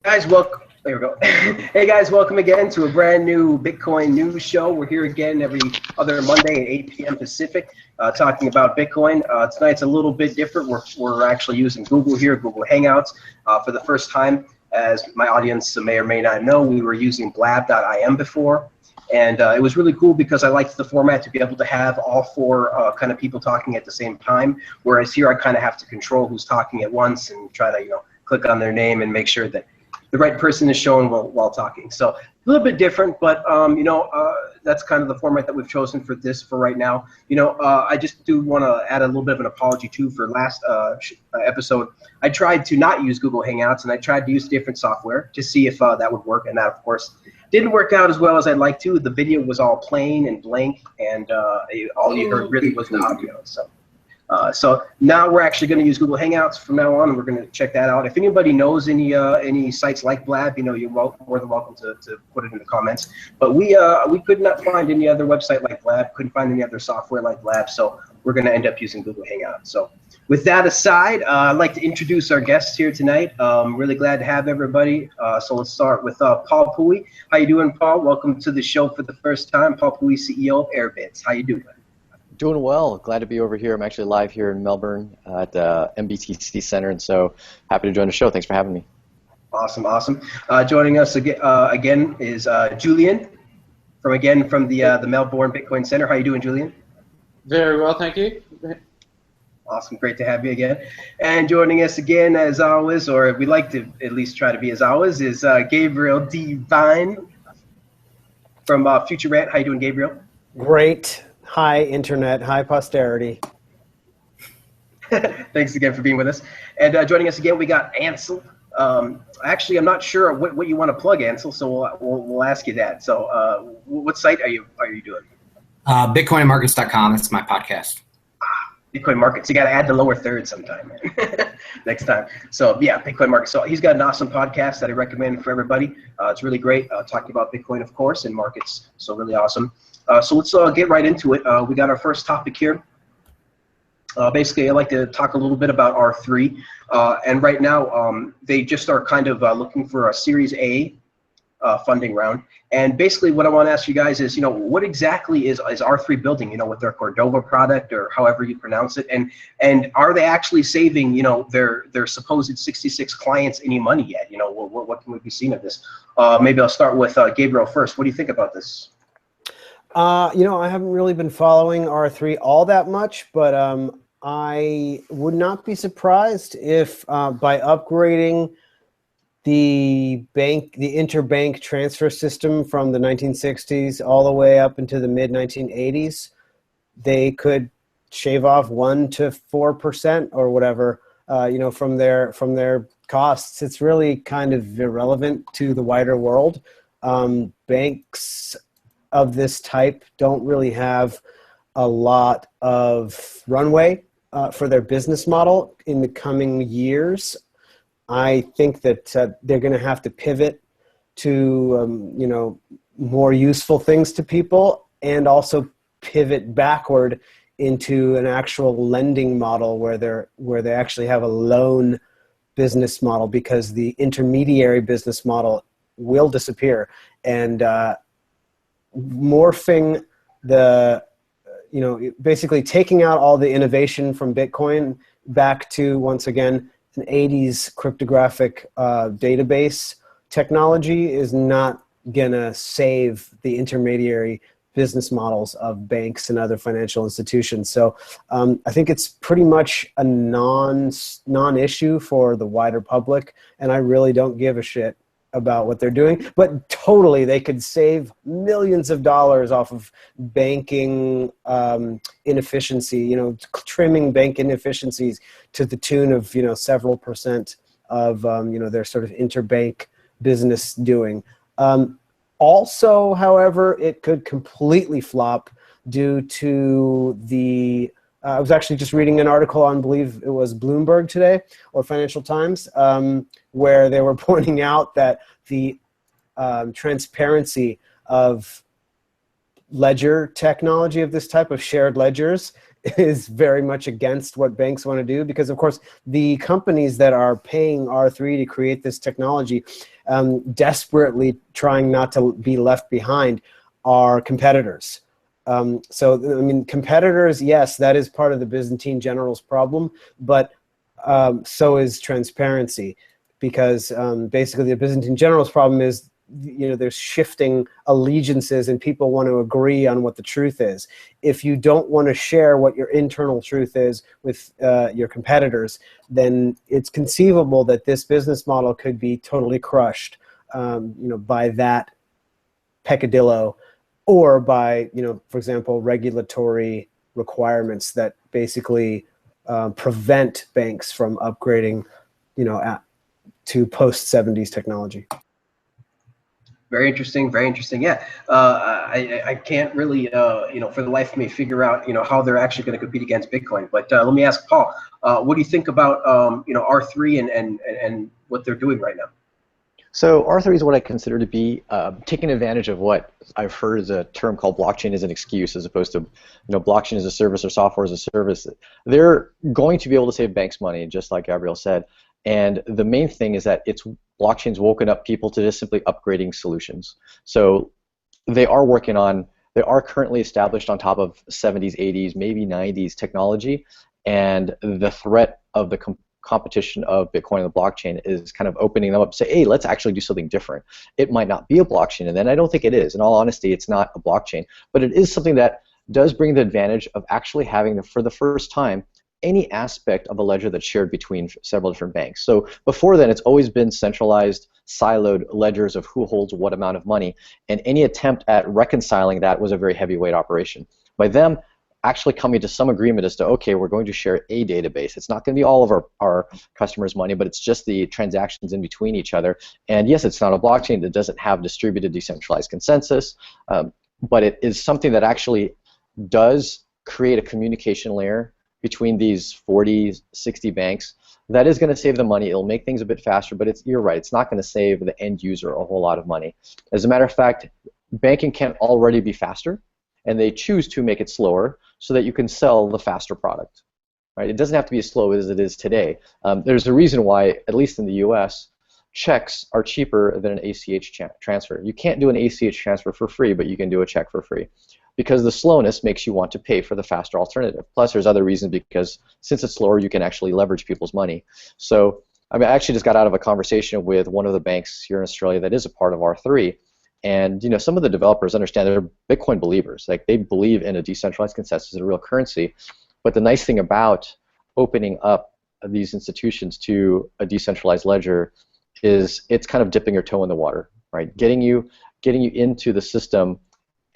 Guys, welcome. There we go. Hey guys, welcome again to a brand new Bitcoin news show. We're here again every other Monday at 8 p.m. Pacific, talking about Bitcoin. Tonight's a little bit different. We're actually using Google here, Google Hangouts, for the first time. As my audience may or may not know, we were using Blab.im before, and it was really cool because I liked the format to be able to have all four kind of people talking at the same time. Whereas here, I kind of have to control who's talking at once and try to click on their name and make sure that the right person is shown while talking. So a little bit different, but that's kind of the format that we've chosen for this for right now. I just do want to add a little bit of an apology too for last episode. I tried to not use Google Hangouts and I tried to use different software to see if that would work, and that of course didn't work out as well as I'd like to. The video was all plain and blank, and all you heard really was the audio. So now we're actually going to use Google Hangouts from now on, and we're going to check that out. If anybody knows any sites like Blab, you're more than welcome to put it in the comments. But we could not find any other website like Blab, couldn't find any other software like Blab, so we're going to end up using Google Hangouts. So with that aside, I'd like to introduce our guests here tonight. Really glad to have everybody. So let's start with Paul Pui. How you doing, Paul? Welcome to the show for the first time. Paul Pui, CEO of Airbits. How you doing? Doing well. Glad to be over here. I'm actually live here in Melbourne at the MBTC Center, and so happy to join the show. Thanks for having me. Awesome, awesome. Joining us again is Julian from the Melbourne Bitcoin Center. How you doing, Julian? Very well, thank you. Awesome, great to have you again. And joining us again, as always, or we like to at least try to be as always, is Gabriel Devine from Future Rant. How you doing, Gabriel? Great. Hi, Internet. Hi, posterity. Thanks again for being with us. And joining us again, we got Ansel. Actually, I'm not sure what you want to plug, Ansel, so we'll ask you that. So what site are you doing? Bitcoinmarkets.com. That's my podcast. Bitcoin Markets. You got to add the lower third sometime, man. Next time. So yeah, Bitcoin Markets. So he's got an awesome podcast that I recommend for everybody. It's really great, talking about Bitcoin, of course, and markets. So really awesome. So let's get right into it. We got our first topic here. Basically, I'd like to talk a little bit about R3. And right now, they just are kind of looking for a Series A funding round. And basically, what I want to ask you guys is, what exactly is R3 building, with their Cordova product, or however you pronounce it? And are they actually saving, their supposed 66 clients any money yet? What can we be seeing of this? Maybe I'll start with Gabriel first. What do you think about this? I haven't really been following R3 all that much, but I would not be surprised if by upgrading the interbank transfer system from the 1960s all the way up into the mid-1980s, they could shave off 1 to 4% or whatever, from their costs. It's really kind of irrelevant to the wider world. Banks of this type don't really have a lot of runway for their business model in the coming years. I think that they're going to have to pivot to more useful things to people, and also pivot backward into an actual lending model where they actually have a loan business model, because the intermediary business model will disappear. And morphing basically taking out all the innovation from Bitcoin back to, once again, an 80s cryptographic database technology is not gonna save the intermediary business models of banks and other financial institutions. So I think it's pretty much a non-issue for the wider public, and I really don't give a shit about what they're doing. But totally, they could save millions of dollars off of banking inefficiency, trimming bank inefficiencies to the tune of, several percent of, their sort of interbank business doing. Also, however, it could completely flop due to the I was actually just reading an article on, I believe it was Bloomberg today, or Financial Times, where they were pointing out that the transparency of ledger technology of this type of shared ledgers is very much against what banks want to do, because of course the companies that are paying R3 to create this technology, desperately trying not to be left behind, are competitors. So I mean, competitors, yes, that is part of the Byzantine general's problem, but so is transparency, because basically the Byzantine general's problem is, there's shifting allegiances and people want to agree on what the truth is. If you don't want to share what your internal truth is with your competitors, then it's conceivable that this business model could be totally crushed, by that peccadillo, or by, for example, regulatory requirements that basically prevent banks from upgrading, to post-70s technology. Very interesting, very interesting. Yeah, I can't really, for the life of me, figure out, how they're actually going to compete against Bitcoin. But let me ask Paul, what do you think about, R3 and what they're doing right now? So R3 is what I consider to be taking advantage of what I've heard is a term called blockchain as an excuse, as opposed to blockchain as a service or software as a service. They're going to be able to save banks money, just like Gabriel said. And the main thing is that blockchain's woken up people to just simply upgrading solutions. So they are currently established on top of 70s, 80s, maybe 90s technology, and the threat of the competition of Bitcoin and the blockchain is kind of opening them up to say, hey, let's actually do something different. It might not be a blockchain, and then I don't think it is. In all honesty, it's not a blockchain, but it is something that does bring the advantage of actually having, for the first time, any aspect of a ledger that's shared between several different banks. So before then, it's always been centralized, siloed ledgers of who holds what amount of money, and any attempt at reconciling that was a very heavyweight operation. By them actually coming to some agreement as to, okay, we're going to share a database. It's not going to be all of our customers' money, but it's just the transactions in between each other. And yes, it's not a blockchain that doesn't have distributed decentralized consensus, but it is something that actually does create a communication layer between these 40, 60 banks that is going to save the money. It'll make things a bit faster, but you're right, it's not going to save the end user a whole lot of money. As a matter of fact, banking can already be faster, and they choose to make it slower so that you can sell the faster product. Right? It doesn't have to be as slow as it is today. There's a reason why, at least in the US, checks are cheaper than an ACH transfer. You can't do an ACH transfer for free, but you can do a check for free, because the slowness makes you want to pay for the faster alternative. Plus, there's other reasons, because since it's slower, you can actually leverage people's money. So, I actually just got out of a conversation with one of the banks here in Australia that is a part of R3, and some of the developers understand they're Bitcoin believers. Like, they believe in a decentralized consensus as a real currency. But the nice thing about opening up these institutions to a decentralized ledger is it's kind of dipping your toe in the water, right? Getting you into the system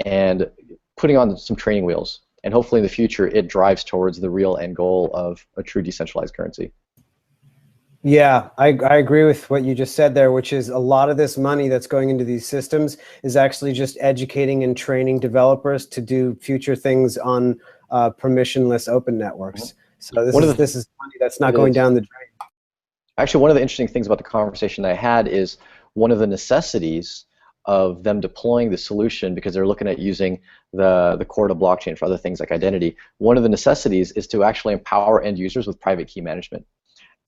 and putting on some training wheels, and hopefully in the future it drives towards the real end goal of a true decentralized currency. Yeah, I agree with what you just said there, which is a lot of this money that's going into these systems is actually just educating and training developers to do future things on permissionless open networks. So this is money that's not going down the drain. Actually, one of the interesting things about the conversation I had is one of the necessities of them deploying the solution, because they're looking at using the Corda blockchain for other things like identity. One of the necessities is to actually empower end users with private key management.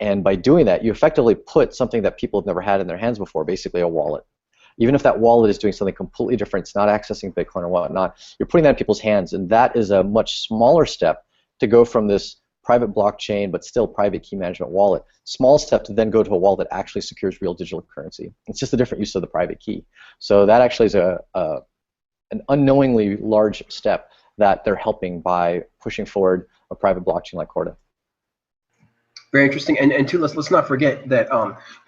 And by doing that, you effectively put something that people have never had in their hands before, basically a wallet. Even if that wallet is doing something completely different, it's not accessing Bitcoin or whatnot, you're putting that in people's hands, and that is a much smaller step to go from this private blockchain but still private key management wallet. Small step to then go to a wallet that actually secures real digital currency. It's just a different use of the private key. So that actually is an unknowingly large step that they're helping by pushing forward a private blockchain like Corda. Very interesting, and two, let's not forget that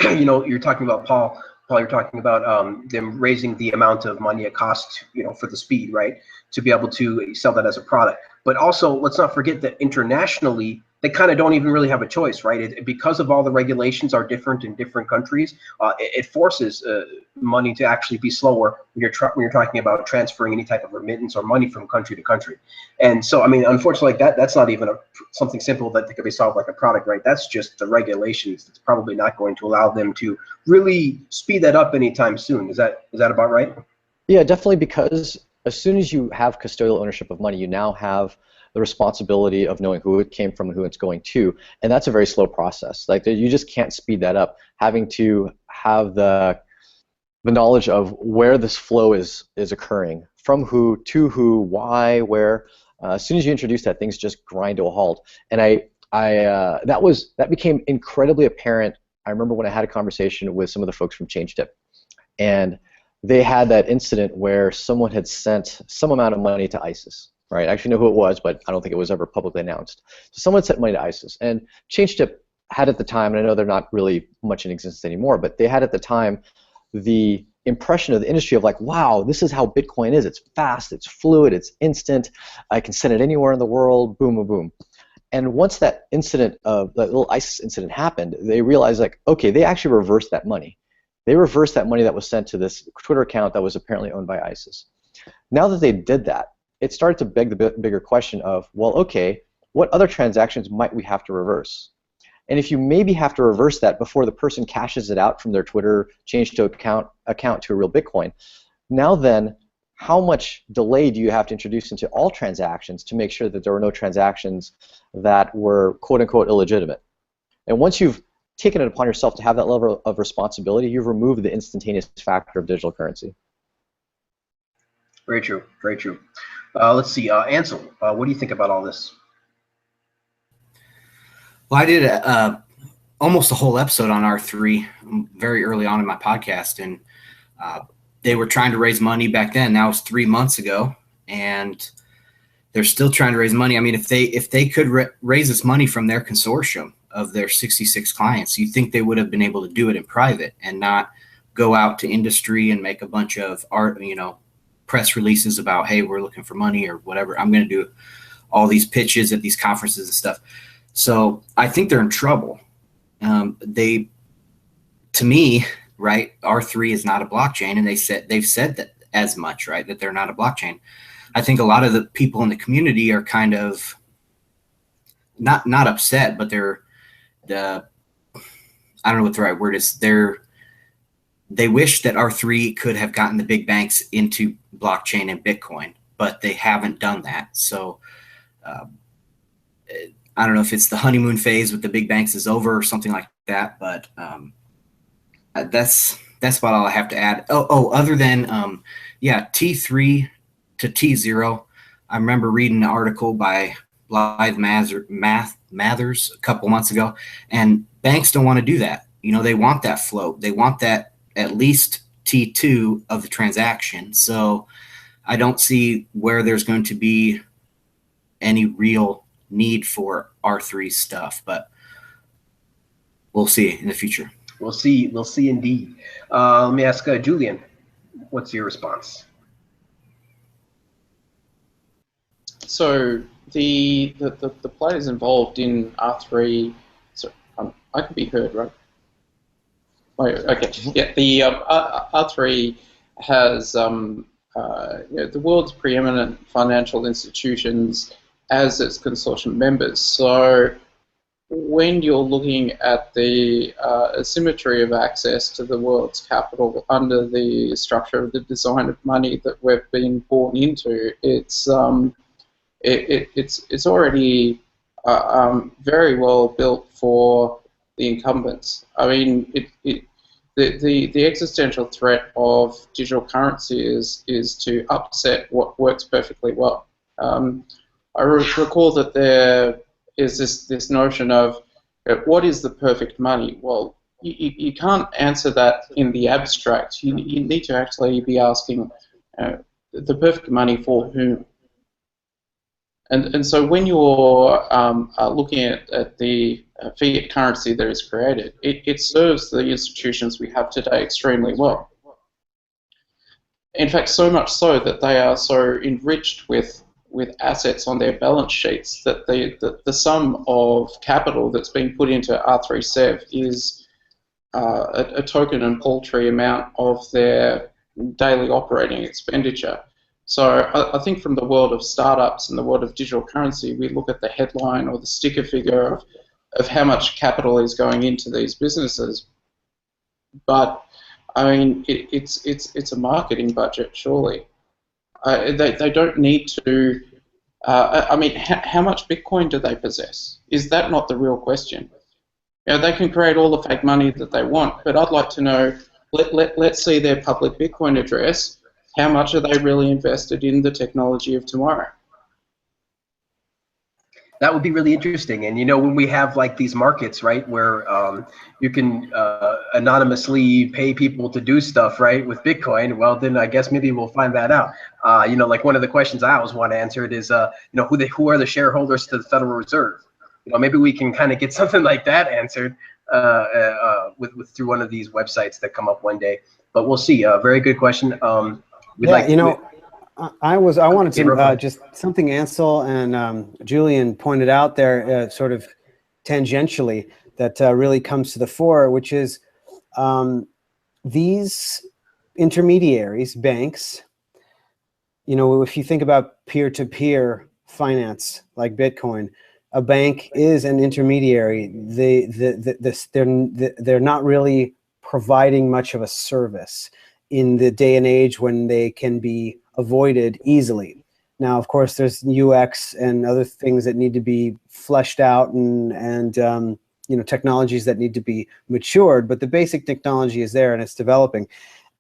you're talking about Paul, you're talking about them raising the amount of money it costs, for the speed, right, to be able to sell that as a product. But also, let's not forget that internationally, they kind of don't even really have a choice, right? Because of all the regulations are different in different countries, it forces money to actually be slower when you're talking about transferring any type of remittance or money from country to country. And so, unfortunately, that's not even something simple that can be solved like a product, right? That's just the regulations. It's probably not going to allow them to really speed that up anytime soon. Is that about right? Yeah, definitely, because as soon as you have custodial ownership of money, you now have the responsibility of knowing who it came from and who it's going to, and that's a very slow process. Like you just can't speed that up. Having to have the knowledge of where this flow is occurring, from who, to who, why, where. As soon as you introduce that, things just grind to a halt. And that became incredibly apparent. I remember when I had a conversation with some of the folks from ChangeTip, and they had that incident where someone had sent some amount of money to ISIS. Right? I actually know who it was, but I don't think it was ever publicly announced. So someone sent money to ISIS, and ChangeTip had at the time, and I know they're not really much in existence anymore, but they had at the time the impression of the industry of like, wow, this is how Bitcoin is. It's fast, it's fluid, it's instant. I can send it anywhere in the world, boom, boom, boom. And once that incident of that little ISIS incident happened, they realized like, okay, they actually reversed that money. They reversed that money that was sent to this Twitter account that was apparently owned by ISIS. Now that they did that, it started to beg the bigger question of, well, okay, what other transactions might we have to reverse? And if you maybe have to reverse that before the person cashes it out from their Twitter change to account to a real Bitcoin, now then, how much delay do you have to introduce into all transactions to make sure that there were no transactions that were quote-unquote illegitimate? And once you've taken it upon yourself to have that level of responsibility, you've removed the instantaneous factor of digital currency. Very true, very true. Let's see, Ansel, what do you think about all this? Well, I did almost a whole episode on R3 very early on in my podcast, and they were trying to raise money back then. That was 3 months ago, and they're still trying to raise money. I mean, if they could raise this money from their consortium of their 66 clients, you'd think they would have been able to do it in private and not go out to industry and make a bunch of press releases about, hey, we're looking for money or whatever. I'm going to do all these pitches at these conferences and stuff. So I think they're in trouble. To me, right, R3 is not a blockchain, and they've said that as much, right, that they're not a blockchain. I think a lot of the people in the community are kind of not upset, but I don't know what the right word is. They wish that R3 could have gotten the big banks into blockchain and Bitcoin, but they haven't done that. So I don't know if it's the honeymoon phase with the big banks is over or something like that, but that's about all I have to add. Other than T3 to T0, I remember reading an article by Blythe Mathers a couple months ago, and banks don't want to do that. They want that float. They want that at least T2 of the transaction. So I don't see where there's going to be any real need for R3 stuff, but we'll see in the future. We'll see indeed. Let me ask Julian, what's your response? So the players involved in R3, so I could be heard, right? Wait, okay. Yeah, the R3 has the world's preeminent financial institutions as its consortium members. So when you're looking at the asymmetry of access to the world's capital under the structure of the design of money that we've been born into, it's already very well built for the incumbents. I mean, the existential threat of digital currency is to upset what works perfectly well. I recall that there is this notion of what is the perfect money? Well, you can't answer that in the abstract. You need to actually be asking the perfect money for whom. And so when you're looking at the fiat currency that is created, it serves the institutions we have today extremely well. In fact, so much so that they are so enriched with assets on their balance sheets that the sum of capital that's being put into R3SEV is a token and paltry amount of their daily operating expenditure. So I think from the world of startups and the world of digital currency, we look at the headline or the sticker figure of how much capital is going into these businesses. But I mean, it's a marketing budget, surely. They don't need to I mean, how much Bitcoin do they possess? Is that not the real question? You know, they can create all the fake money that they want, but I'd like to know, let's see their public Bitcoin address. How much are they really invested in the technology of tomorrow? That would be really interesting. And, you know, when we have like these markets, right, where you can anonymously pay people to do stuff, right, with Bitcoin, well, then I guess maybe we'll find that out. You know, like one of the questions I always want answered is, you know, who are the shareholders to the Federal Reserve? You know, maybe we can kind of get something like that answered with through one of these websites that come up one day. But we'll see. Very good question. You know, I wanted to just something Ansel and Julian pointed out there, sort of tangentially, that really comes to the fore, which is these intermediaries, banks. You know, if you think about peer-to-peer finance like Bitcoin, a bank is an intermediary. They're not really providing much of a service in the day and age when they can be avoided easily. Now, of course, there's UX and other things that need to be fleshed out, and you know, technologies that need to be matured. But the basic technology is there and it's developing.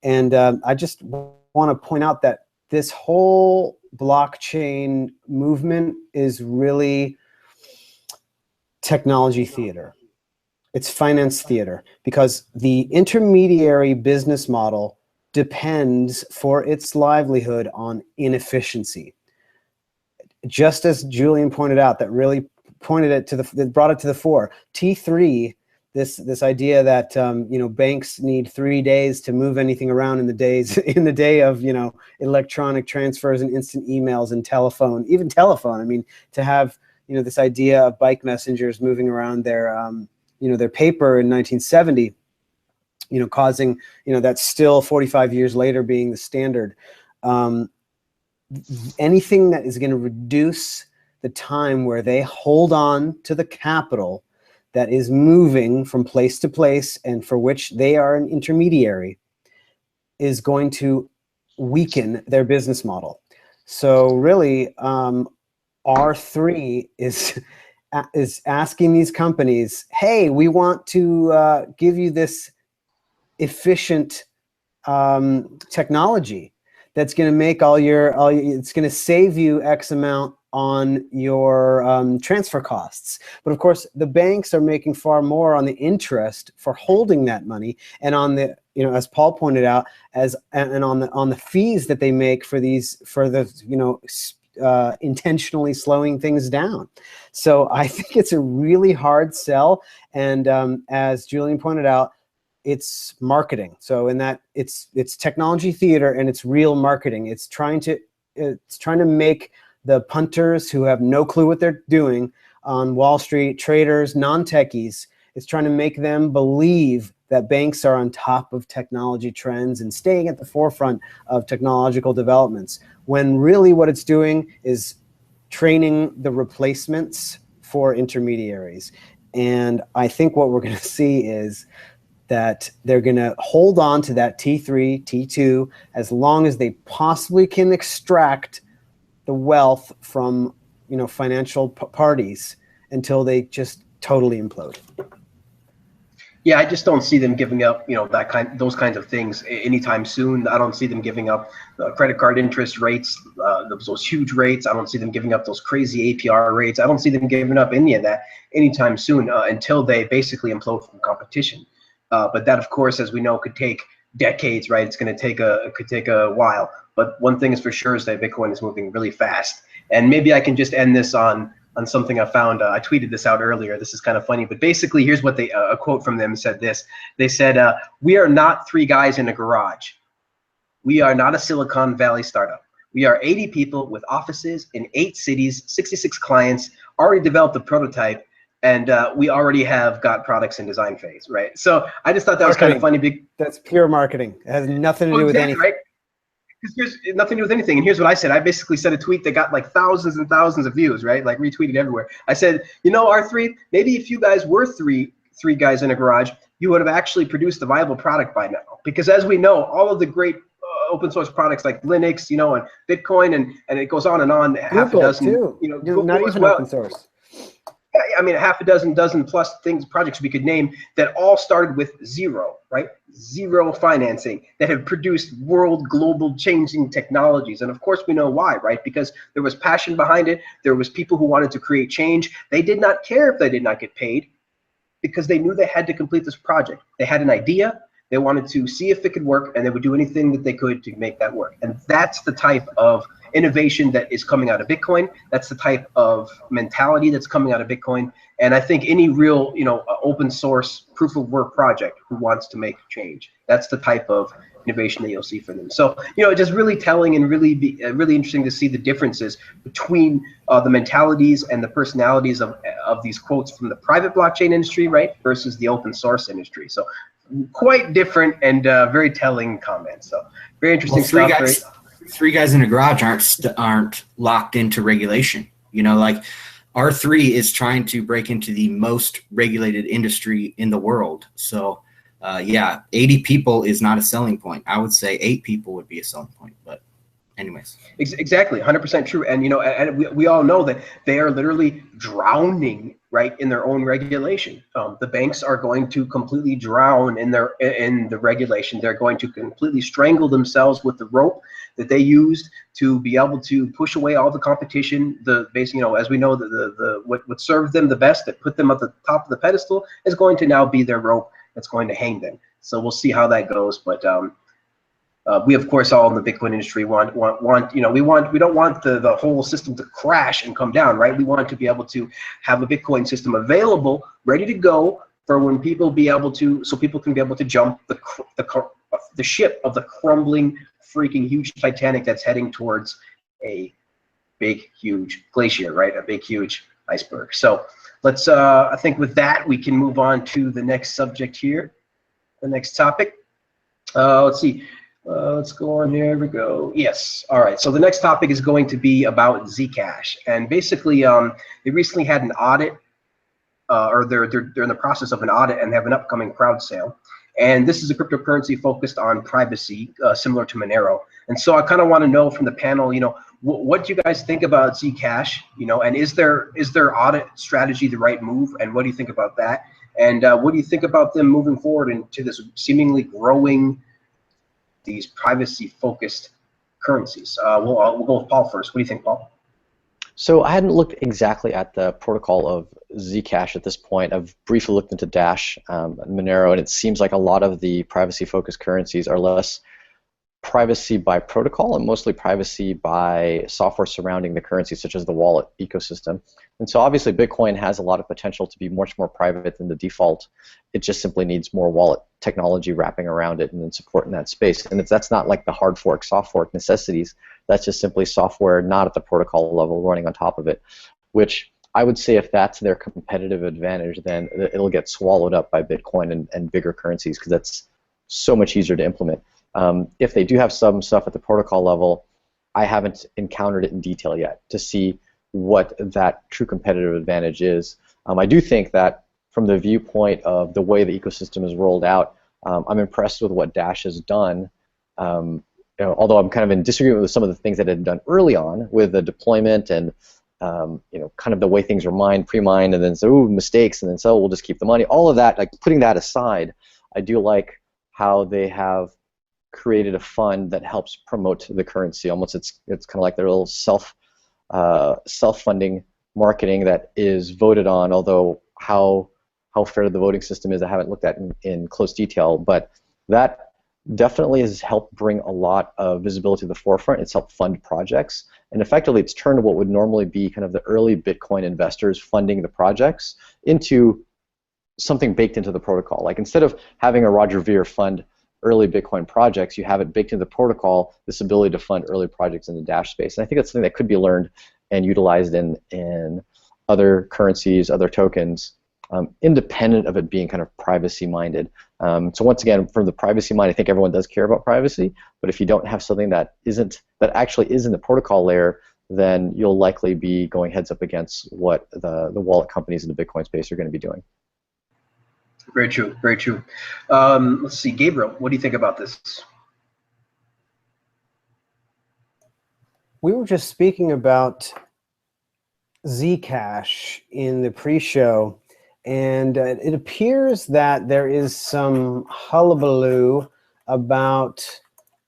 And I just want to point out that this whole blockchain movement is really technology theater. It's finance theater, because the intermediary business model depends for its livelihood on inefficiency. Just as Julian pointed out, that really pointed it to that brought it to the fore. T3, this idea that you know, banks need 3 days to move anything around in the day of, you know, electronic transfers and instant emails and telephone, even telephone. I mean, to have, you know, this idea of bike messengers moving around their you know, their paper in 1970. You know, causing, you know, that's still 45 years later being the standard. Anything that is going to reduce the time where they hold on to the capital that is moving from place to place and for which they are an intermediary is going to weaken their business model. So really, R3 is asking these companies, hey, we want to give you this efficient technology that's going to make it's going to save you X amount on your transfer costs. But of course, the banks are making far more on the interest for holding that money, and on the, you know, as Paul pointed out, and on the fees that they make for the, you know, intentionally slowing things down. So I think it's a really hard sell, and as Julian pointed out, it's marketing. So in that, it's technology theater and it's real marketing. It's trying to make the punters who have no clue what they're doing on Wall Street, traders, non-techies, it's trying to make them believe that banks are on top of technology trends and staying at the forefront of technological developments, when really what it's doing is training the replacements for intermediaries. And I think what we're going to see is that they're going to hold on to that T3, T2, as long as they possibly can extract the wealth from, you know, financial parties until they just totally implode. Yeah, I just don't see them giving up, you know, those kinds of things anytime soon. I don't see them giving up credit card interest rates, those huge rates. I don't see them giving up those crazy APR rates. I don't see them giving up any of that anytime soon until they basically implode from competition. But that, of course, as we know, could take decades, right? It's going to could take a while. But one thing is for sure is that Bitcoin is moving really fast. And maybe I can just end this on something I found. I tweeted this out earlier. This is kind of funny, but basically here's what a quote from them said this. They said, "We are not 3 guys in a garage. We are not a Silicon Valley startup. We are 80 people with offices in 8 cities, 66 clients, already developed a prototype, and we already have got products in design phase," right? So I just thought that was kind of funny. That's pure marketing. It has nothing to do with anything. Right? Because there's nothing to do with anything. And here's what I said. I basically said a tweet that got like thousands and thousands of views, right? Like retweeted everywhere. I said, you know, R3, maybe if you guys were three guys in a garage, you would have actually produced a viable product by now. Because as we know, all of the great open source products like Linux, you know, and Bitcoin, and it goes on and on. Half a dozen, too. you know, Google Not as even well. open source. I mean, a half a dozen plus projects we could name that all started with zero, right? Zero financing that have produced global changing technologies. And of course we know why, right? Because there was passion behind it. There was people who wanted to create change. They did not care if they did not get paid because they knew they had to complete this project. They had an idea. They wanted to see if it could work, and they would do anything that they could to make that work. And that's the type of innovation that is coming out of Bitcoin. That's the type of mentality that's coming out of Bitcoin. And I think any real, you know, open source proof of work project who wants to make change, that's the type of innovation that you'll see from them. So, you know, just really telling and really really interesting to see the differences between the mentalities and the personalities of these quotes from the private blockchain industry, right, versus the open source industry. So quite different and very telling comments. So very interesting stuff. Three guys in a garage aren't locked into regulation. You know, like R3 is trying to break into the most regulated industry in the world. So yeah, 80 people is not a selling point. I would say 8 people would be a selling point, but anyways. Exactly, 100% true. And you know, and we all know that they are literally drowning, right, in their own regulation. The banks are going to completely drown in the regulation. They're going to completely strangle themselves with the rope that they used to be able to push away all the competition. You know, as we know, what served them the best, that put them at the top of the pedestal, is going to now be their rope that's going to hang them. So we'll see how that goes. But we, of course, all in the Bitcoin industry want you know, we don't want the whole system to crash and come down, right? We want to be able to have a Bitcoin system available, ready to go for when people people can be able to jump the ship of the crumbling, freaking huge Titanic that's heading towards a big, huge glacier, right? A big, huge iceberg. So let's, I think with that, we can move on to the next subject here, the next topic. Let's see. Let's go on here. Here we go. Yes. All right. So the next topic is going to be about Zcash, and basically, they recently had an audit, or they're in the process of an audit and have an upcoming crowd sale. And this is a cryptocurrency focused on privacy, similar to Monero. And so I kind of want to know from the panel, you know, what do you guys think about Zcash? You know, and is their audit strategy the right move? And what do you think about that? And what do you think about them moving forward into this seemingly growing, these privacy-focused currencies? We'll go with Paul first. What do you think, Paul? So I hadn't looked exactly at the protocol of Zcash at this point. I've briefly looked into Dash, Monero, and it seems like a lot of the privacy-focused currencies are less privacy by protocol and mostly privacy by software surrounding the currency, such as the wallet ecosystem. And so obviously Bitcoin has a lot of potential to be much more private than the default. It just simply needs more wallet technology wrapping around it and then supporting that space. And that's not like the hard fork, soft fork necessities. That's just simply software not at the protocol level running on top of it, which I would say if that's their competitive advantage, then it'll get swallowed up by Bitcoin and bigger currencies, because that's so much easier to implement. If they do have some stuff at the protocol level, I haven't encountered it in detail yet to see what that true competitive advantage is. I do think that from the viewpoint of the way the ecosystem is rolled out, I'm impressed with what Dash has done. You know, although I'm kind of in disagreement with some of the things that it had done early on with the deployment and you know, kind of the way things were mined, pre-mined, and then so ooh, mistakes, and then so we'll just keep the money. All of that, like putting that aside, I do like how they have created a fund that helps promote the currency. Almost, it's kind of like their little self-funding marketing that is voted on. Although how fair the voting system is, I haven't looked at in close detail. But that definitely has helped bring a lot of visibility to the forefront. It's helped fund projects, and effectively, it's turned what would normally be kind of the early Bitcoin investors funding the projects into something baked into the protocol. Like instead of having a Roger Ver fund early Bitcoin projects, you have it baked into the protocol, this ability to fund early projects in the Dash space. And I think that's something that could be learned and utilized in other currencies, other tokens, independent of it being kind of privacy-minded. So once again, from the privacy mind, I think everyone does care about privacy, but if you don't have something that actually is in the protocol layer, then you'll likely be going heads up against what the wallet companies in the Bitcoin space are going to be doing. Very true, very true. Let's see, Gabriel, what do you think about this? we were just speaking about Zcash in the pre-show, and it appears that there is some hullabaloo about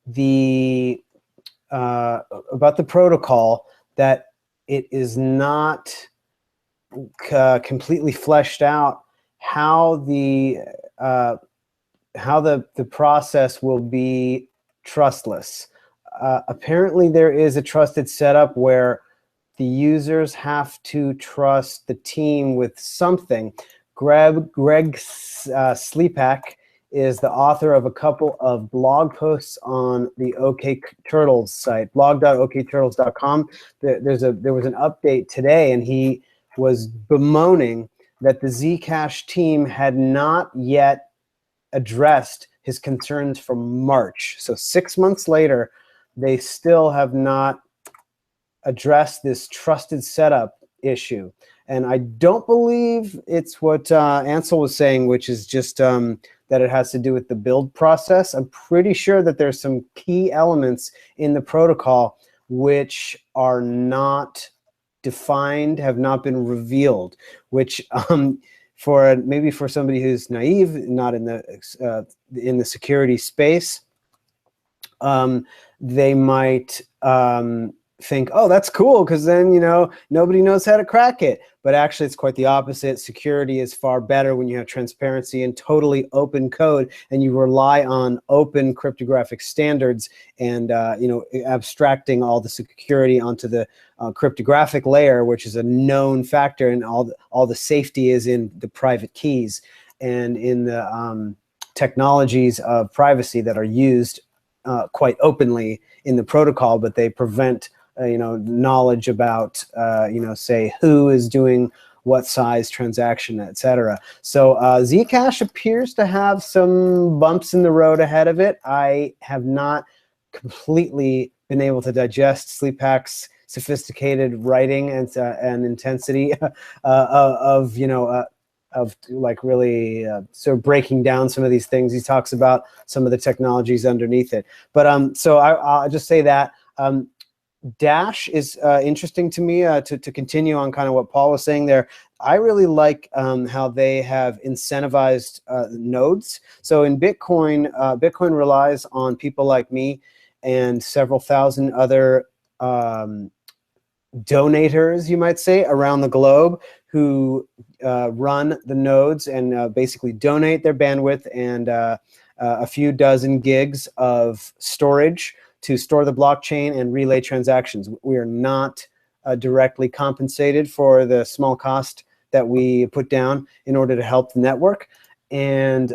the protocol, that it is not completely fleshed out how the process will be trustless. Apparently, there is a trusted setup where the users have to trust the team with something. Greg Sleepak is the author of a couple of blog posts on the OK Turtles site, blog.okturtles.com. There was an update today, and he was bemoaning that the Zcash team had not yet addressed his concerns from March. So 6 months later, they still have not address this trusted setup issue. And I don't believe it's what Ansel was saying, which is just that it has to do with the build process. I'm pretty sure that there's some key elements in the protocol which are not defined, have not been revealed, which maybe for somebody who's naive, not in the security space, they might think, oh, that's cool, because then, nobody knows how to crack it. But actually, it's quite the opposite. Security is far better when you have transparency and totally open code, and you rely on open cryptographic standards, and abstracting all the security onto the cryptographic layer, which is a known factor, and all the safety is in the private keys and in the technologies of privacy that are used quite openly in the protocol, but they prevent knowledge about say who is doing what size transaction, etc. So Zcash appears to have some bumps in the road ahead of it. I have not completely been able to digest Sleepak's sophisticated writing and intensity of like really sort of breaking down some of these things. He talks about some of the technologies underneath it. But so I'll just say that Dash is interesting to me, to continue on kind of what Paul was saying there. I really like how they have incentivized nodes. So in Bitcoin, Bitcoin relies on people like me and several thousand other donators, you might say, around the globe, who run the nodes and basically donate their bandwidth and a few dozen gigs of storage to store the blockchain and relay transactions. We are not directly compensated for the small cost that we put down in order to help the network. And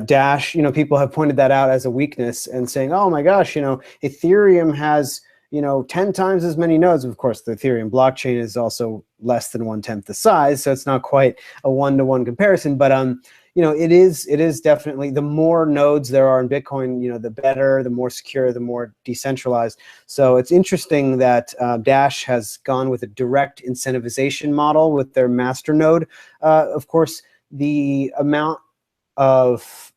Dash, people have pointed that out as a weakness and saying, oh my gosh, Ethereum has 10 times as many nodes. Of course, the Ethereum blockchain is also less than 1/10 the size, so it's not quite a one-to-one comparison. But it is definitely, the more nodes there are in Bitcoin, the better, the more secure, the more decentralized. So it's interesting that Dash has gone with a direct incentivization model with their master node. Of course, the amount of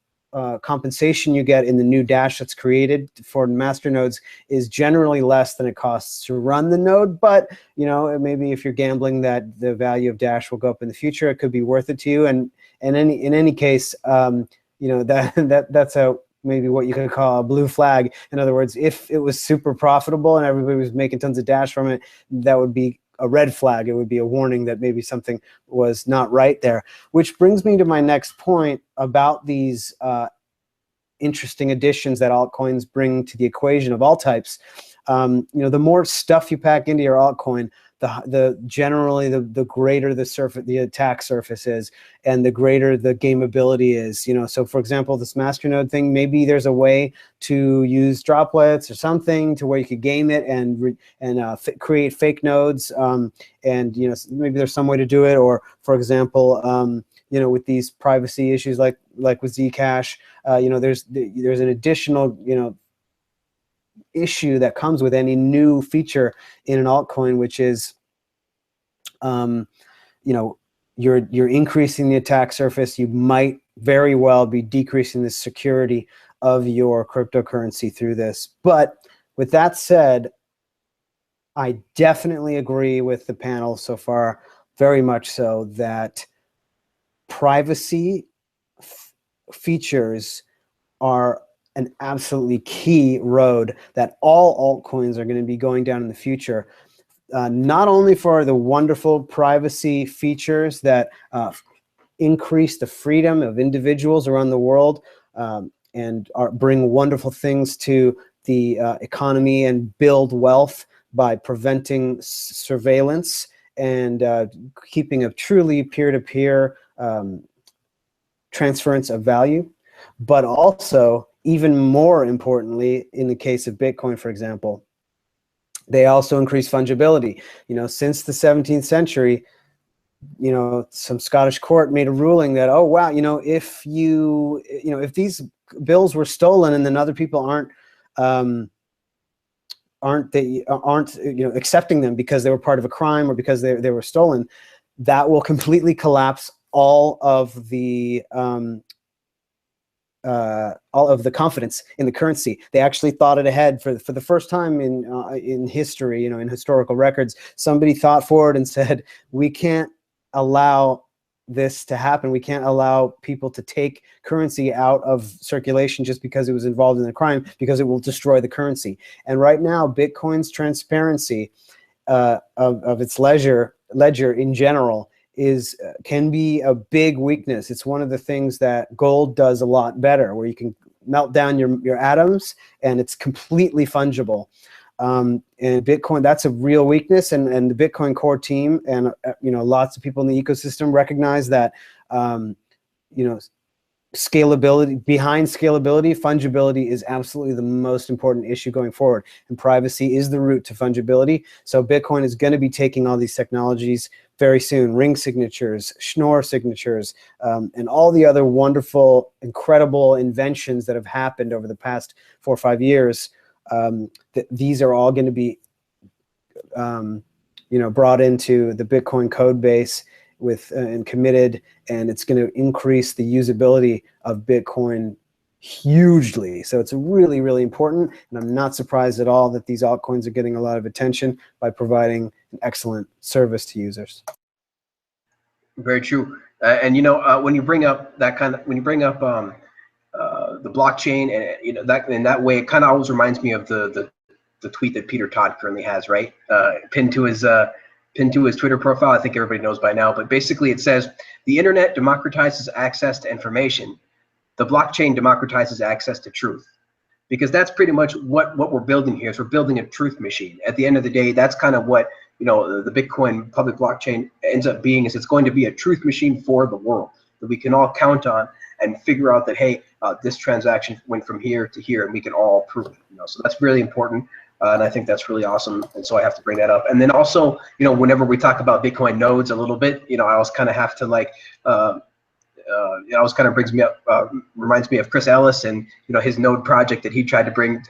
compensation you get in the new Dash that's created for master nodes is generally less than it costs to run the node. But maybe if you're gambling that the value of Dash will go up in the future, it could be worth it to you. And in any case, that's maybe what you could call a blue flag. In other words, if it was super profitable and everybody was making tons of Dash from it, that would be a red flag. It would be a warning that maybe something was not right there. Which brings me to my next point about these interesting additions that altcoins bring to the equation of all types. The more stuff you pack into your altcoin, generally the greater the attack surface is, and the greater the gameability is. So for example, this masternode thing, maybe there's a way to use droplets or something to where you could game it and create fake nodes, and maybe there's some way to do it. Or for example, with these privacy issues like with Zcash, there's an additional issue that comes with any new feature in an altcoin, which is you're increasing the attack surface. You might very well be decreasing the security of your cryptocurrency through this. But with that said, I definitely agree with the panel so far, very much so, that privacy features are an absolutely key road that all altcoins are going to be going down in the future. Not only for the wonderful privacy features that increase the freedom of individuals around the world and bring wonderful things to the economy and build wealth by preventing surveillance and keeping a truly peer-to-peer transference of value, but also, even more importantly, in the case of Bitcoin, for example, they also increase fungibility. You know, since the 17th century, you know, some Scottish court made a ruling that, oh wow, you know, if these bills were stolen and then other people aren't accepting them because they were part of a crime or because they were stolen, that will completely collapse all of the confidence in the currency. They actually thought it ahead for the first time in history, you know, in historical records. Somebody thought forward and said, we can't allow this to happen. We can't allow people to take currency out of circulation just because it was involved in a crime, because it will destroy the currency. And right now, Bitcoin's transparency of its ledger in general can be a big weakness. It's one of the things that gold does a lot better, where you can melt down your atoms and it's completely fungible. And Bitcoin, that's a real weakness, and the Bitcoin core team and lots of people in the ecosystem recognize that scalability, behind scalability, fungibility is absolutely the most important issue going forward, and privacy is the route to fungibility. So Bitcoin is going to be taking all these technologies very soon: ring signatures, Schnorr signatures, and all the other wonderful, incredible inventions that have happened over the past 4 or 5 years. These are all going to be brought into the Bitcoin code base and committed, and it's going to increase the usability of Bitcoin hugely. So it's really, really important, and I'm not surprised at all that these altcoins are getting a lot of attention by providing an excellent service to users. Very true. And when you bring up the blockchain, and that in that way, it kind of always reminds me of the tweet that Peter Todd currently has, right, pinned to his Twitter profile. I think everybody knows by now, but basically it says, the internet democratizes access to information. The blockchain democratizes access to truth. Because that's pretty much what we're building here. Is we're building a truth machine. At the end of the day, that's kind of what the Bitcoin public blockchain ends up being. Is it's going to be a truth machine for the world that we can all count on and figure out that, hey, this transaction went from here to here, and we can all prove it. So that's really important. And I think that's really awesome, and so I have to bring that up. And then also, whenever we talk about Bitcoin nodes a little bit, I always kind of have to it always kind of reminds me of Chris Ellis and his node project that he tried to bring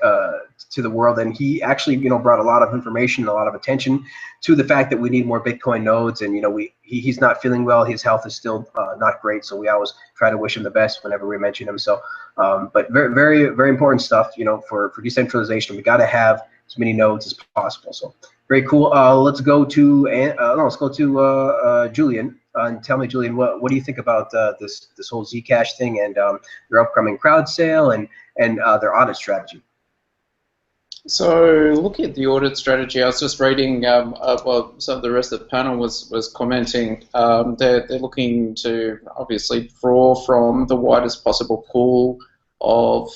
to the world, and he actually brought a lot of information, a lot of attention to the fact that we need more Bitcoin nodes. And he's not feeling well, his health is still not great, so we always try to wish him the best whenever we mention him. So but very, very, very important stuff for decentralization. We got to have as many nodes as possible. So very cool. Let's go to Julian. And tell me, Julian, what do you think about this whole Zcash thing and your upcoming crowd sale and their audit strategy? So looking at the audit strategy, I was just reading well, some of the rest of the panel was commenting. They're looking to obviously draw from the widest possible pool of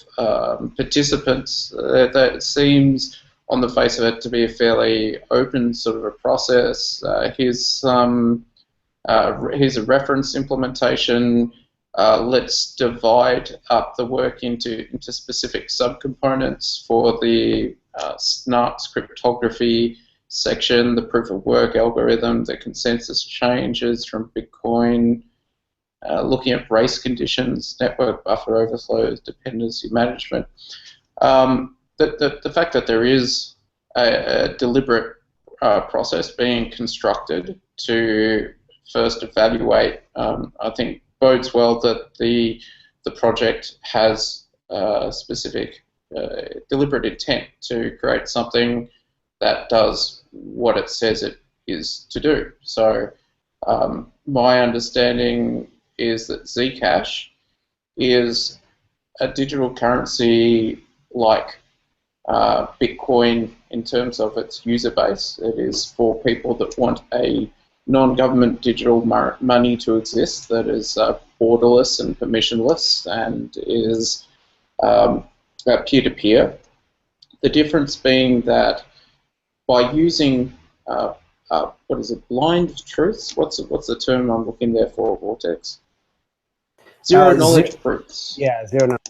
participants. That seems, on the face of it, to be a fairly open sort of a process. Here's a reference implementation. Let's divide up the work into specific subcomponents for the SNARKs cryptography section, the proof of work algorithm, the consensus changes from Bitcoin, looking at race conditions, network buffer overflows, dependency management. The fact that there is a deliberate process being constructed to first evaluate, I think bodes well that the project has specific deliberate intent to create something that does what it says it is to do. So my understanding is that Zcash is a digital currency like Bitcoin in terms of its user base. It is for people that want a non-government digital money to exist that is borderless and permissionless and is peer-to-peer. The difference being that by using what is it, blind truths? What's the term I'm looking there for, Vortex? Zero knowledge proofs. Yeah, zero knowledge.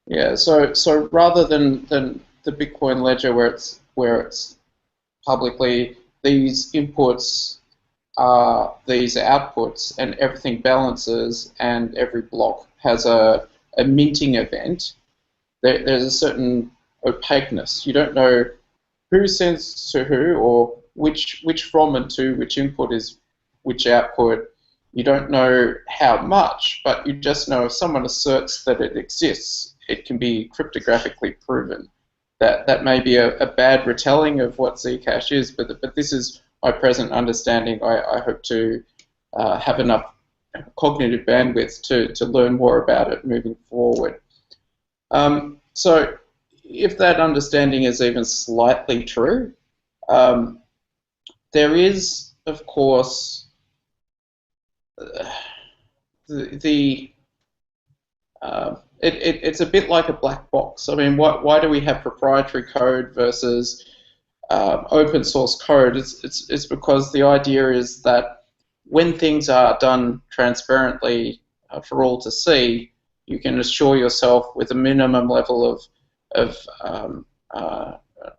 Yeah, so rather than the Bitcoin ledger where it's publicly these inputs are these outputs and everything balances and every block has a minting event, there's a certain opaqueness. You don't know who sends to who or which from and to which input is which output. You don't know how much, but you just know if someone asserts that it exists, it can be cryptographically proven. That may be a bad retelling of what Zcash is, but this is my present understanding. I hope to have enough cognitive bandwidth to learn more about it moving forward. So if that understanding is even slightly true, there is, of course, it's a bit like a black box. I mean, why do we have proprietary code versus open source code? It's because the idea is that when things are done transparently for all to see, you can assure yourself with a minimum level of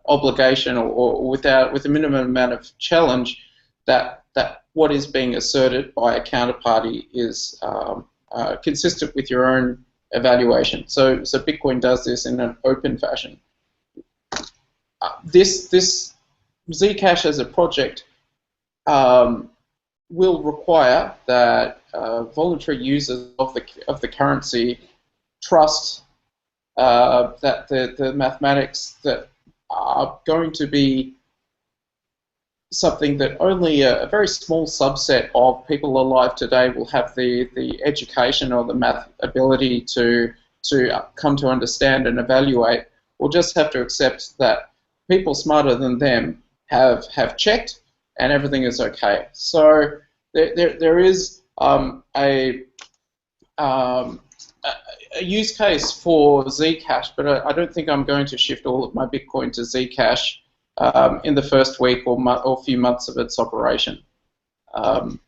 obligation or with a minimum amount of challenge that what is being asserted by a counterparty is consistent with your own evaluation. So Bitcoin does this in an open fashion. This Zcash as a project will require that voluntary users of the currency trust that the mathematics that are going to be something that only a very small subset of people alive today will have the education or the math ability to come to understand and evaluate. We'll just have to accept that people smarter than them have checked and everything is okay. So there is a use case for Zcash, but I don't think I'm going to shift all of my Bitcoin to Zcash in the first week or few months of its operation.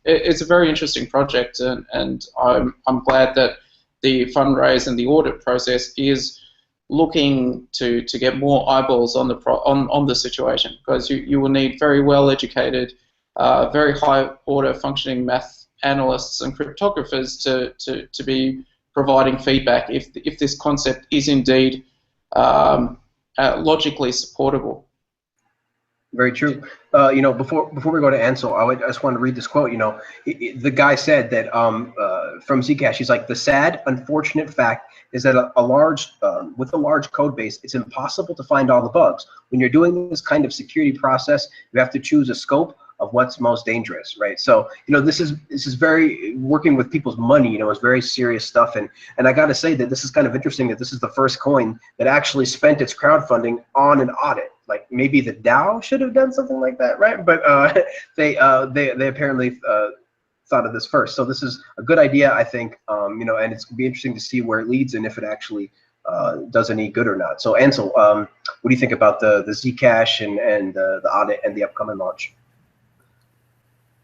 It's a very interesting project, and I'm glad that the fundraise and the audit process is looking to get more eyeballs on the situation, because you will need very well educated, very high order functioning math analysts and cryptographers to be providing feedback if this concept is indeed logically supportable. Very true. Before we go to Ansel, I just want to read this quote. The guy said that from Zcash, he's like, the sad, unfortunate fact is that with a large code base, it's impossible to find all the bugs. When you're doing this kind of security process, you have to choose a scope of what's most dangerous, right? So, this is very working with people's money. It's very serious stuff, and I got to say that this is kind of interesting that this is the first coin that actually spent its crowdfunding on an audit. Like maybe the DAO should have done something like that, right? But they apparently thought of this first. So this is a good idea, I think. And it's gonna be interesting to see where it leads and if it actually does any good or not. So Ansel, what do you think about the Zcash and the audit and the upcoming launch?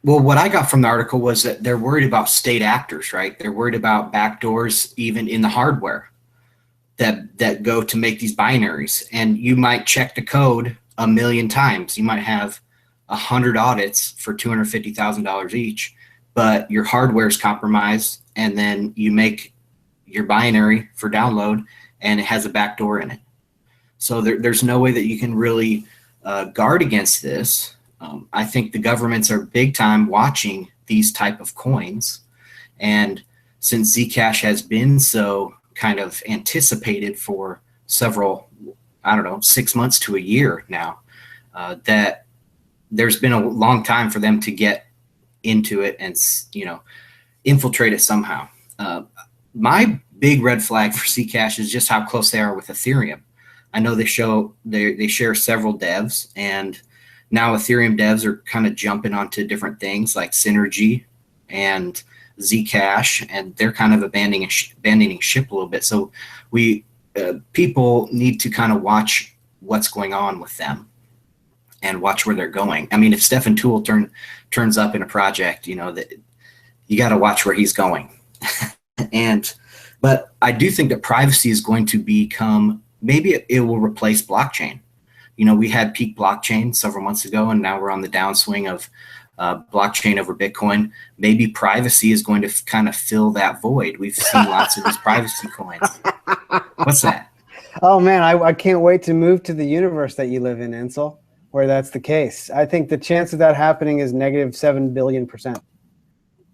Well, what I got from the article was that they're worried about state actors, right? They're worried about backdoors even in the hardware that go to make these binaries. And you might check the code 1 million times. You might have 100 audits for $250,000 each, but your hardware is compromised, and then you make your binary for download and it has a backdoor in it. So there's no way that you can really guard against this. I think the governments are big time watching these type of coins, and since Zcash has been so kind of anticipated for several, I don't know, 6 months to a year now, that there's been a long time for them to get into it and, you know, infiltrate it somehow. My big red flag for Zcash is just how close they are with Ethereum. I know they share several devs, and now Ethereum devs are kind of jumping onto different things like Synergy and Zcash, and they're kind of abandoning ship a little bit. So we people need to kind of watch what's going on with them and watch where they're going. I mean, if Stefan Toole turns up in a project, you know, that you got to watch where he's going. But I do think that privacy is going to become, maybe it will replace blockchain. You know, we had peak blockchain several months ago, and now we're on the downswing of blockchain over Bitcoin. Maybe privacy is going to kind of fill that void. We've seen lots of these privacy coins. What's that? Oh man, I can't wait to move to the universe that you live in, Ansel, where that's the case. I think the chance of that happening is -7 billion%.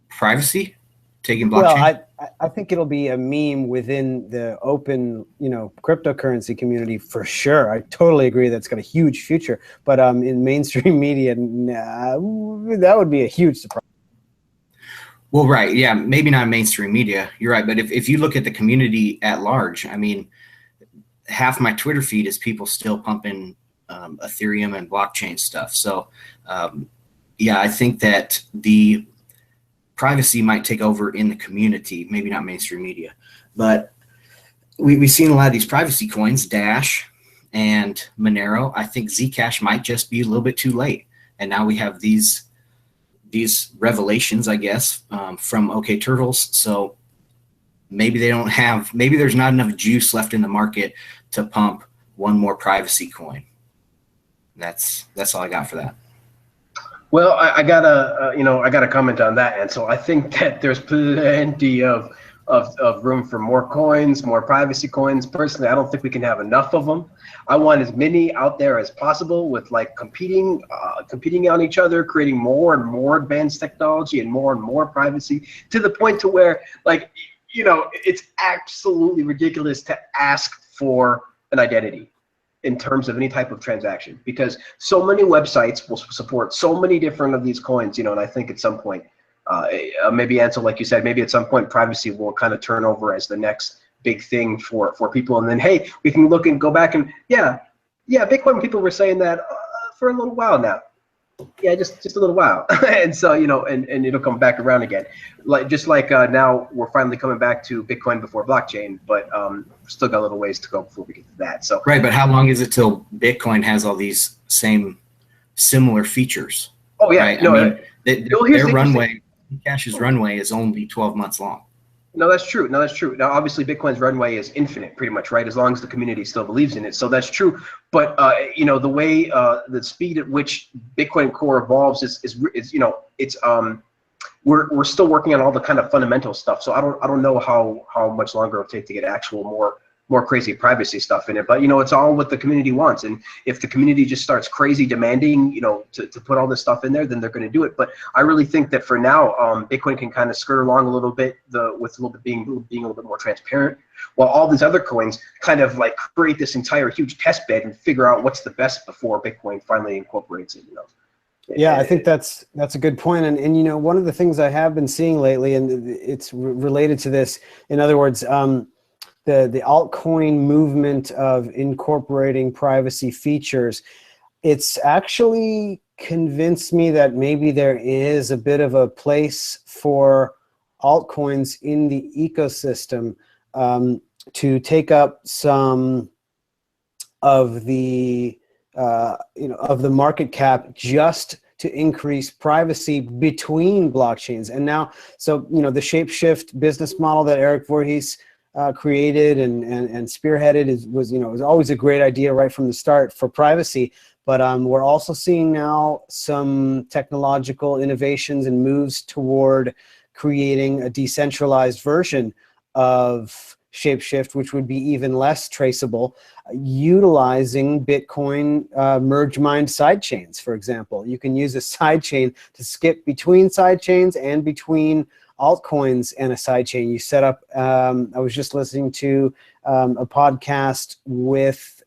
Privacy? Taking blockchain? Well, I think it'll be a meme within the open, you know, cryptocurrency community for sure. I totally agree that's got a huge future. But in mainstream media, that would be a huge surprise. Well, right. Yeah, maybe not mainstream media. You're right. But if you look at the community at large, I mean, half my Twitter feed is people still pumping Ethereum and blockchain stuff. So, yeah, I think that the privacy might take over in the community, maybe not mainstream media. But we've seen a lot of these privacy coins, Dash and Monero. I think Zcash might just be a little bit too late. And now we have these revelations, I guess, from OK Turtles. So maybe there's not enough juice left in the market to pump one more privacy coin. That's all I got for that. Well, I gotta comment on that, and so I think that there's plenty of room for more coins, more privacy coins. Personally, I don't think we can have enough of them. I want as many out there as possible, with like competing on each other, creating more and more advanced technology and more privacy, to the point to where, like, you know, it's absolutely ridiculous to ask for an identity in terms of any type of transaction, because so many websites will support so many different of these coins, you know. And I think at some point, maybe Ansel, like you said, maybe at some point privacy will kind of turn over as the next big thing for people. And then, hey, we can look and go back and yeah, Bitcoin people were saying that for a little while now. Yeah, just a little while. And so, you know, and it'll come back around again. Like now we're finally coming back to Bitcoin before blockchain, but still got a little ways to go before we get to that. So right, but how long is it till Bitcoin has all these similar features? Oh yeah, right? No, I mean, their runway, Zcash's runway is only 12 months long. No, that's true. Now, obviously, Bitcoin's runway is infinite, pretty much, right? As long as the community still believes in it. So that's true. But you know, the way the speed at which Bitcoin Core evolves is you know, it's we're still working on all the kind of fundamental stuff. So I don't know how much longer it'll take to get actual more crazy privacy stuff in it. But you know, it's all what the community wants. And if the community just starts crazy demanding, you know, to put all this stuff in there, then they're going to do it. But I really think that for now, Bitcoin can kind of skirt along a little bit, with a little bit being a little bit more transparent, while all these other coins kind of like create this entire huge test bed and figure out what's the best before Bitcoin finally incorporates it, you know. Yeah, I think that's a good point. And you know, one of the things I have been seeing lately, and it's related to this, in other words, the altcoin movement of incorporating privacy features, it's actually convinced me that maybe there is a bit of a place for altcoins in the ecosystem to take up some of the of the market cap, just to increase privacy between blockchains. And now, so you know, the Shapeshift business model that Eric Voorhees created and spearheaded was always a great idea right from the start for privacy. But we're also seeing now some technological innovations and moves toward creating a decentralized version of Shapeshift, which would be even less traceable, utilizing Bitcoin merge mined sidechains, for example. You can use a sidechain to skip between sidechains and between altcoins and a sidechain. You set up, I was just listening to a podcast with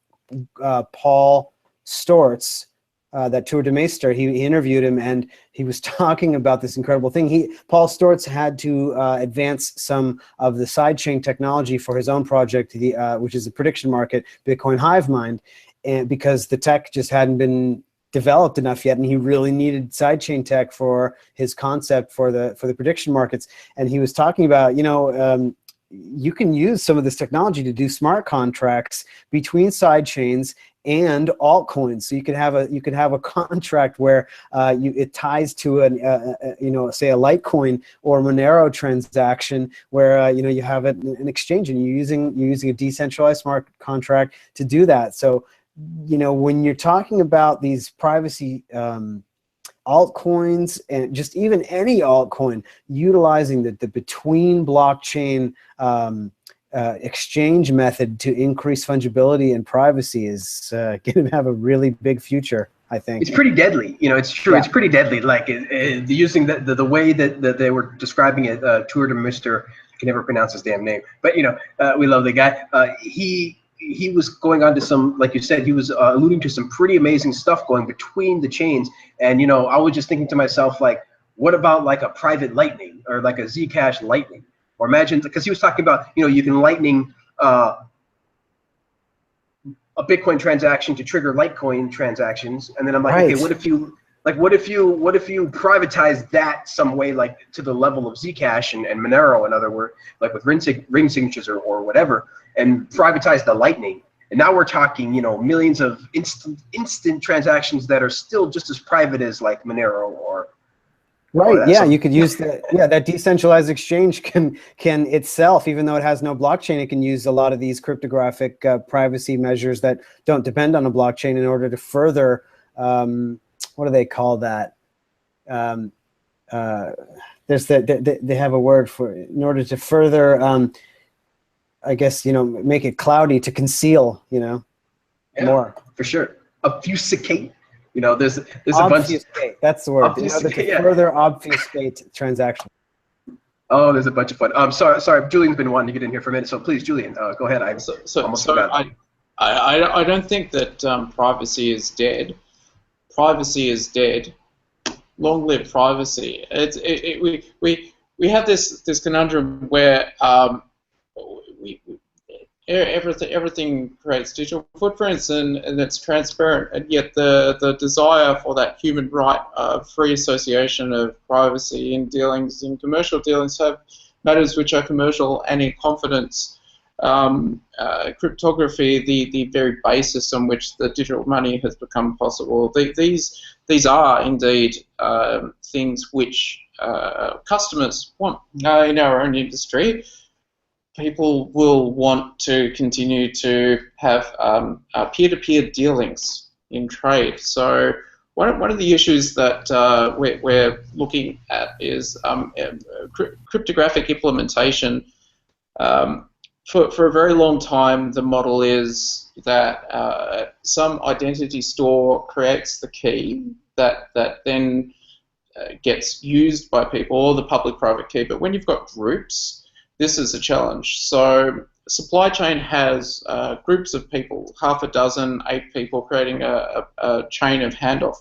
Paul Stortz, that Tour de Meister. He interviewed him, and he was talking about this incredible thing. Paul Stortz had to advance some of the sidechain technology for his own project, which is a prediction market, Bitcoin Hive Mind, and because the tech just hadn't been developed enough yet, and he really needed sidechain tech for his concept for the prediction markets. And he was talking about, you can use some of this technology to do smart contracts between sidechains and altcoins. So you could have a contract where it ties to say a Litecoin or Monero transaction, where you have an exchange, and you're using a decentralized smart contract to do that. So when you're talking about these privacy altcoins, and just even any altcoin, utilizing the between blockchain exchange method to increase fungibility and privacy is going to have a really big future, I think. It's pretty deadly. It's true. Yeah. It's pretty deadly. Like using the way that they were describing it, Tour de Meister, I can never pronounce his damn name, but we love the guy. He was going on to some, like you said, he was alluding to some pretty amazing stuff going between the chains. And, I was just thinking to myself, like, what about like a private Lightning or like a Zcash Lightning? Or imagine, because he was talking about, you can Lightning a Bitcoin transaction to trigger Litecoin transactions. And then I'm like, right. Okay, what if you privatize that some way, like to the level of Zcash and Monero, in other words, like with ring signatures or whatever, and privatize the Lightning. And now we're talking, millions of instant transactions that are still just as private as like Monero or. Right. Yeah, you could use that. Yeah, that decentralized exchange can itself, even though it has no blockchain, it can use a lot of these cryptographic privacy measures that don't depend on a blockchain in order to further. What do they call that? There's they have a word for it, in order to further. I guess make it cloudy, to conceal. More for sure. Obfuscate. There's a bunch. That's the word. Further obfuscate transactions. Oh, there's a bunch of fun. Sorry. Julian's been wanting to get in here for a minute, so please, Julian, go ahead. I don't think that privacy is dead. Privacy is dead. Long live privacy. We have this conundrum where everything creates digital footprints and it's transparent, and yet the desire for that human right of free association of privacy in dealings, in commercial dealings, have matters which are commercial and in confidence. Cryptography, the very basis on which the digital money has become possible. These are indeed things which customers want in our own industry. People will want to continue to have peer-to-peer dealings in trade. So one of the issues that we're looking at is cryptographic implementation. For a very long time, the model is that some identity store creates the key that then gets used by people, or the public-private key. But when you've got groups, this is a challenge. So supply chain has groups of people, 6, 8 people, creating a chain of handoff.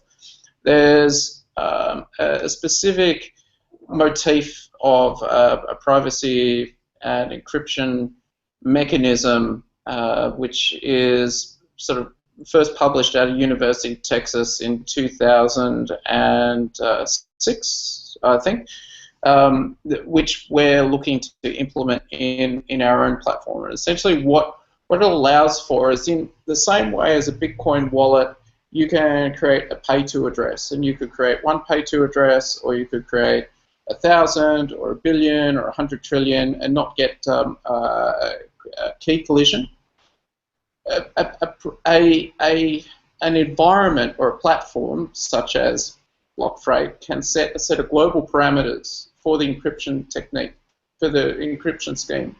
There's a specific motif of a privacy and encryption mechanism, which is sort of first published at a university in Texas in 2006, I think. Which we're looking to implement in our own platform. And essentially what it allows for is, in the same way as a Bitcoin wallet, you can create a pay-to address, and you could create one pay-to address, or you could create 1,000 or 1 billion or 100 trillion and not get a key collision. An environment or a platform such as BlockFreight can set a set of global parameters for the encryption technique, for the encryption scheme.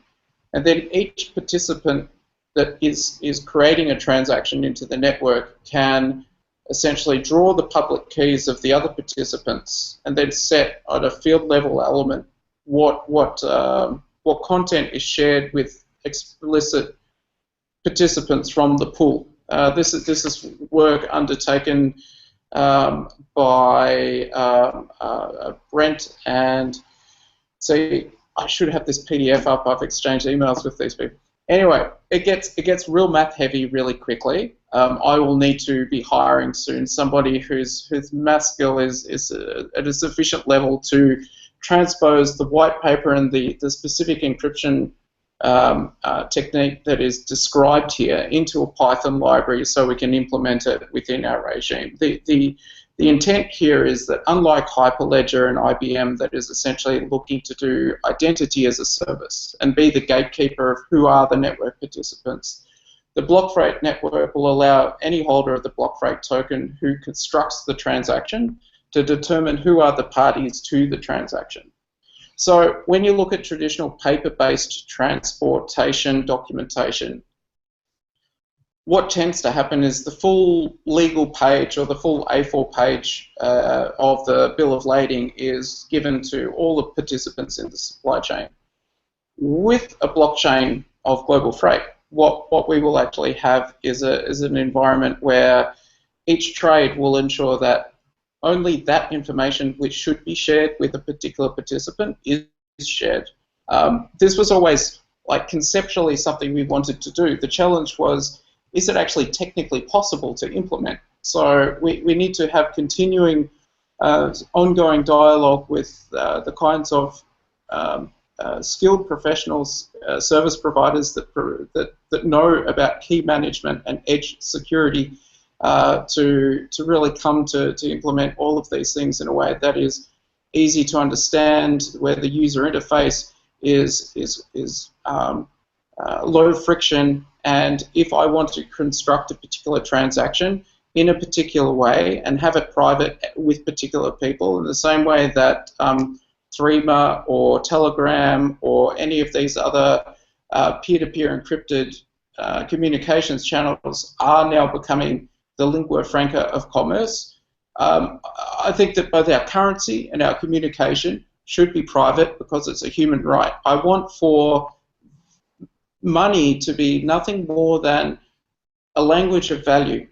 And then each participant that is creating a transaction into the network can essentially draw the public keys of the other participants and then set on a field level element what content is shared with explicit participants from the pool. This is work undertaken by Brent and see. I should have this PDF up. I've exchanged emails with these people. Anyway, it gets real math heavy really quickly. I will need to be hiring soon somebody whose math skill is at a sufficient level to transpose the white paper and the specific encryption technique that is described here into a Python library so we can implement it within our regime. The intent here is that unlike Hyperledger and IBM that is essentially looking to do identity as a service and be the gatekeeper of who are the network participants, the block freight network will allow any holder of the block freight token who constructs the transaction to determine who are the parties to the transaction. So when you look at traditional paper-based transportation documentation, what tends to happen is the full legal page or the full A4 page of the bill of lading is given to all the participants in the supply chain. With a blockchain of global freight, what we will actually have is an environment where each trade will ensure that only that information which should be shared with a particular participant is shared. This was always like conceptually something we wanted to do. The challenge was, is it actually technically possible to implement? So we need to have continuing ongoing dialogue with the kinds of skilled professionals, service providers that know about key management and edge security to really come to implement all of these things in a way that is easy to understand, where the user interface is low friction, and if I want to construct a particular transaction in a particular way and have it private with particular people in the same way that Threema or Telegram or any of these other peer-to-peer encrypted communications channels are now becoming the lingua franca of commerce, I think that both our currency and our communication should be private because it's a human right. I want for money to be nothing more than a language of value,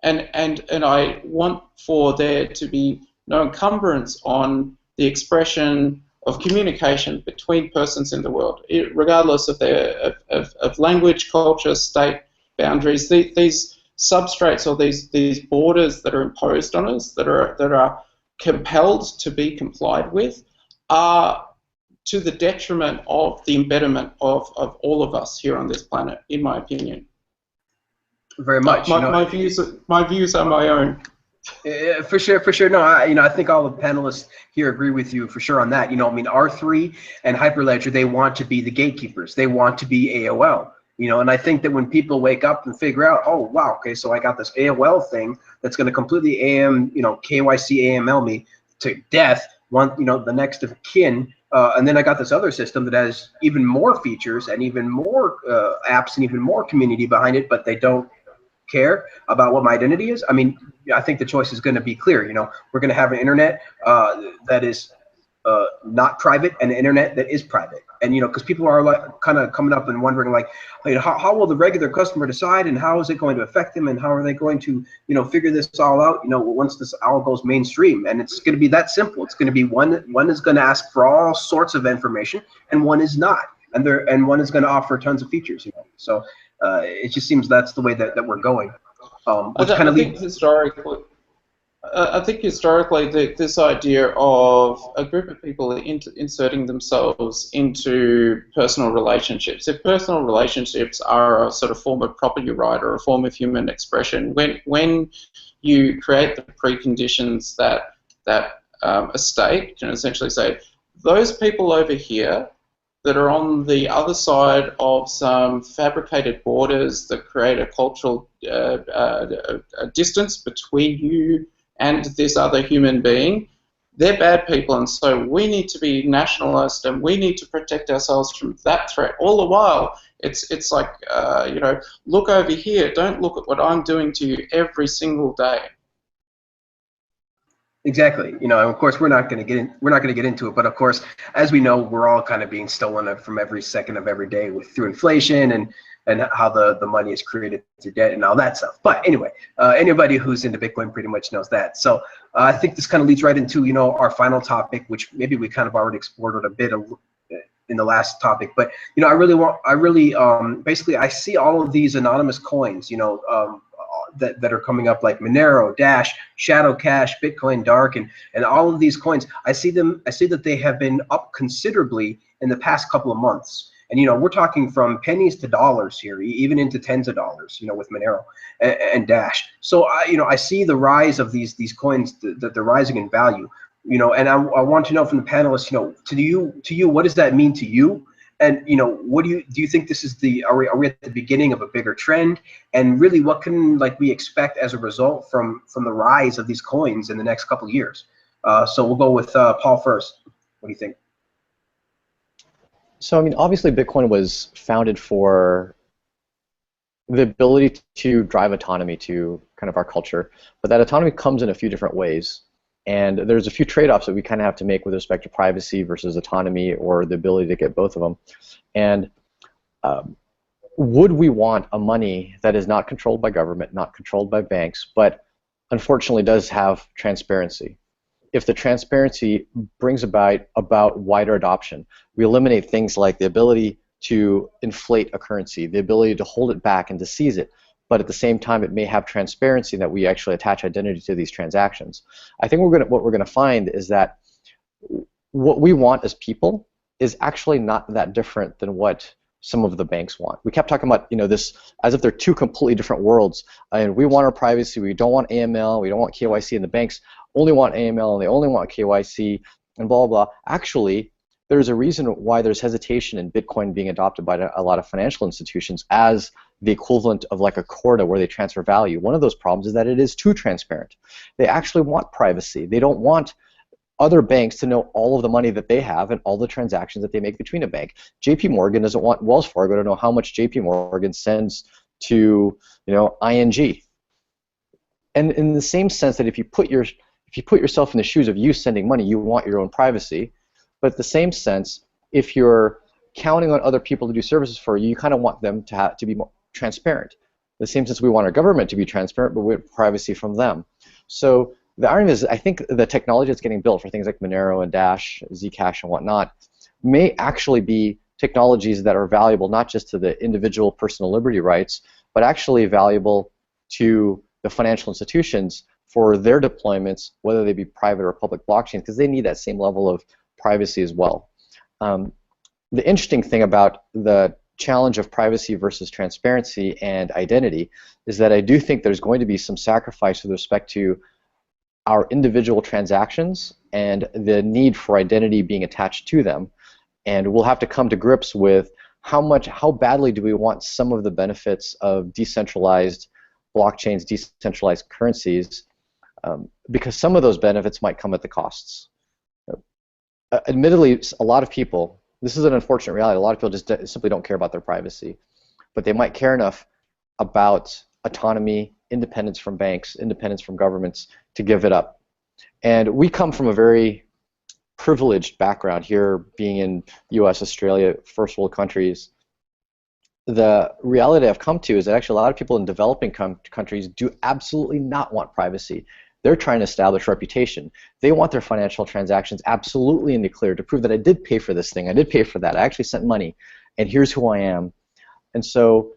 and I want for there to be no encumbrance on the expression of communication between persons in the world, regardless of their of language, culture, state boundaries. These substrates or these borders that are imposed on us, that are compelled to be complied with, are to the detriment of the embedment of all of us here on this planet, in my opinion. Very much. My views are my own. For sure. No, I think all the panelists here agree with you for sure on that. I mean, R3 and Hyperledger, they want to be the gatekeepers. They want to be AOL. And I think that when people wake up and figure out, oh wow, okay, so I got this AOL thing that's going to completely KYC AML me to death. The next of kin. And then I got this other system that has even more features and even more apps and even more community behind it, but they don't care about what my identity is. I mean, I think the choice is going to be clear. We're going to have an internet that is not private and an internet that is private. And, because people are like kind of coming up and wondering like, how will the regular customer decide, and how is it going to affect them, and how are they going to, figure this all out, once this all goes mainstream. And it's going to be that simple. It's going to be one is going to ask for all sorts of information, and one is not. And one is going to offer tons of features. So it just seems that's the way that we're going. I think historically this idea of a group of people inserting themselves into personal relationships, if personal relationships are a sort of form of property right or a form of human expression, when you create the preconditions that a state can essentially say, those people over here that are on the other side of some fabricated borders that create a cultural distance between you and this other human being, they're bad people, and so we need to be nationalist and we need to protect ourselves from that threat. All the while, it's like, look over here, don't look at what I'm doing to you every single day. Exactly. You know, and of course, we're not going to get into it. But of course, as we know, we're all kind of being stolen from every second of every day through inflation and how the money is created through debt and all that stuff. But anyway, anybody who's into Bitcoin pretty much knows that. So I think this kind of leads right into, you know, our final topic, which maybe we kind of already explored it a bit in the last topic. But you know, basically, I see all of these anonymous coins, you know, that are coming up, like Monero, Dash, Shadowcash, Bitcoin Dark, and all of these coins. I see that they have been up considerably in the past couple of months. And you know, we're talking from pennies to dollars here, even into tens of dollars, you know, with Monero and Dash. So you know, I see the rise of these coins, that they're rising in value. You know, and I want to know from the panelists, you know, to you, what does that mean to you? And you know, what do you think this is are we at the beginning of a bigger trend? And really, what can we expect as a result from the rise of these coins in the next couple of years? So we'll go with Paul first. What do you think? So I mean, obviously, Bitcoin was founded for the ability to drive autonomy to kind of our culture, but that autonomy comes in a few different ways. And there's a few trade-offs that we kind of have to make with respect to privacy versus autonomy, or the ability to get both of them. And would we want a money that is not controlled by government, not controlled by banks, but unfortunately does have transparency? If the transparency brings about wider adoption, we eliminate things like the ability to inflate a currency, the ability to hold it back and to seize it, but at the same time it may have transparency that we actually attach identity to these transactions. I think what we're gonna find is that what we want as people is actually not that different than what some of the banks want. We kept talking about, you know, this as if they're two completely different worlds, and we want our privacy, we don't want AML, we don't want KYC, and the banks only want AML and they only want KYC and blah, blah, blah. Actually, there's a reason why there's hesitation in Bitcoin being adopted by a lot of financial institutions as the equivalent of like a quota where they transfer value. One of those problems is that it is too transparent. They actually want privacy. They don't want other banks to know all of the money that they have and all the transactions that they make between a bank. JP Morgan doesn't want Wells Fargo to know how much JP Morgan sends to, you know, ING. And in the same sense that if you put yourself in the shoes of you sending money, you want your own privacy. But in the same sense, if you're counting on other people to do services for you, you kind of want them to be more transparent. In the same sense, we want our government to be transparent, but we want privacy from them. So the irony is, I think the technology that's getting built for things like Monero and Dash, Zcash and whatnot, may actually be technologies that are valuable not just to the individual personal liberty rights, but actually valuable to the financial institutions for their deployments, whether they be private or public blockchains, because they need that same level of privacy as well. The interesting thing about the challenge of privacy versus transparency and identity is that I do think there's going to be some sacrifice with respect to our individual transactions and the need for identity being attached to them. And we'll have to come to grips with how badly do we want some of the benefits of decentralized blockchains, decentralized currencies, because some of those benefits might come at the costs. Admittedly, a lot of people, this is an unfortunate reality, a lot of people just simply don't care about their privacy, but they might care enough about autonomy, independence from banks, independence from governments to give it up. And we come from a very privileged background here, being in US, Australia, first world countries. The reality I've come to is that actually a lot of people in developing countries do absolutely not want privacy. They're trying to establish reputation. They want their financial transactions absolutely in the clear to prove that I did pay for this thing, I did pay for that, I actually sent money, and here's who I am. And so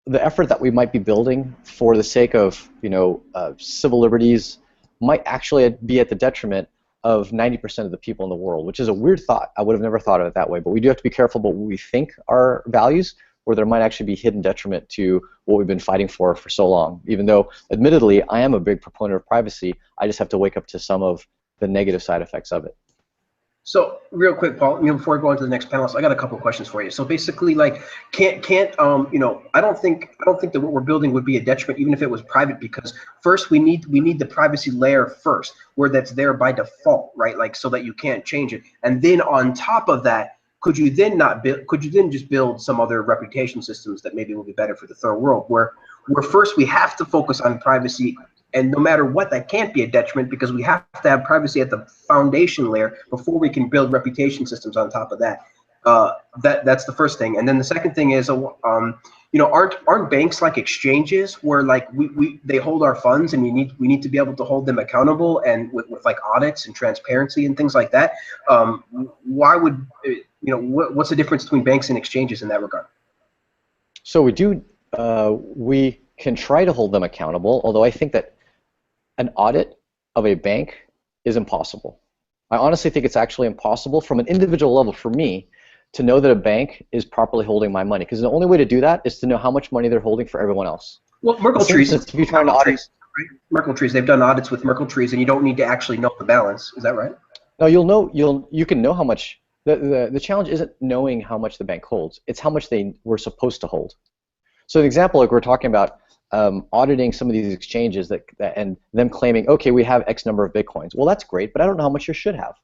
the effort that we might be building for the sake of, you know, civil liberties might actually be at the detriment of 90% of the people in the world, which is a weird thought. I would have never thought of it that way, but we do have to be careful about what we think are values, or there might actually be hidden detriment to what we've been fighting for so long. Even though, admittedly, I am a big proponent of privacy, I just have to wake up to some of the negative side effects of it. So real quick, Paul, you know, before we go on to the next panelist, I got a couple of questions for you. So basically, like, can't you know, I don't think that what we're building would be a detriment even if it was private, because first we need the privacy layer first, where that's there by default, right? Like, so that you can't change it. And then on top of that, could you then just build some other reputation systems that maybe will be better for the third world, where first we have to focus on privacy And no matter what, that can't be a detriment because we have to have privacy at the foundation layer before we can build reputation systems on top of that. That's the first thing. And then the second thing is, aren't banks like exchanges where like they hold our funds and we need to be able to hold them accountable and with like audits and transparency and things like that. Why would what's the difference between banks and exchanges in that regard? So we can try to hold them accountable, although I think that an audit of a bank is impossible. I honestly think it's actually impossible from an individual level for me to know that a bank is properly holding my money, because the only way to do that is to know how much money they're holding for everyone else. Well, Merkle trees, if you're trying to audit, Merkle trees, they've done audits with Merkle trees, and you don't need to actually know the balance. Is that right? No, you can know how much. The challenge isn't knowing how much the bank holds; it's how much they were supposed to hold. So, an example, like we're talking about auditing some of these exchanges and them claiming, okay, we have X number of Bitcoins. Well, that's great, but I don't know how much you should have,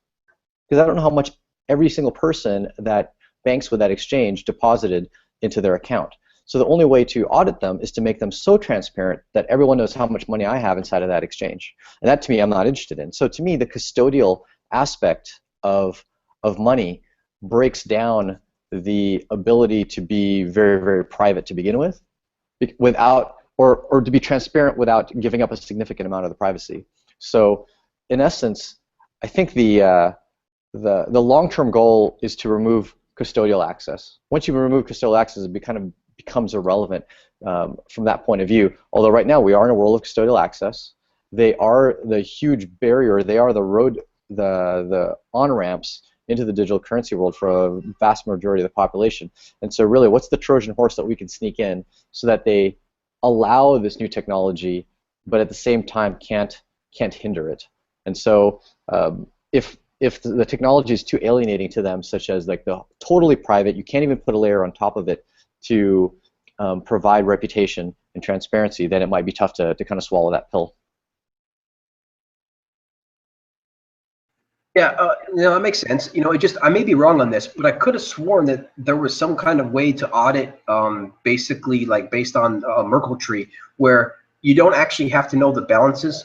because I don't know how much every single person that banks with that exchange deposited into their account. So the only way to audit them is to make them so transparent that everyone knows how much money I have inside of that exchange. And that, to me, I'm not interested in. So to me, the custodial aspect of money breaks down the ability to be very, very private to begin with, without or to be transparent without giving up a significant amount of the privacy. So in essence, I think the long-term goal is to remove custodial access. Once you remove custodial access, it kind of becomes irrelevant from that point of view. Although right now we are in a world of custodial access. They are the huge barrier. They are the road, the on-ramps into the digital currency world for a vast majority of the population. And so really, what's the Trojan horse that we can sneak in so that they allow this new technology, but at the same time can't hinder it? And so if the technology is too alienating to them, such as like the totally private, you can't even put a layer on top of it to provide reputation and transparency, then it might be tough to kind of swallow that pill. Yeah, that makes sense. I may be wrong on this, but I could have sworn that there was some kind of way to audit, basically like based on Merkle tree, where you don't actually have to know the balances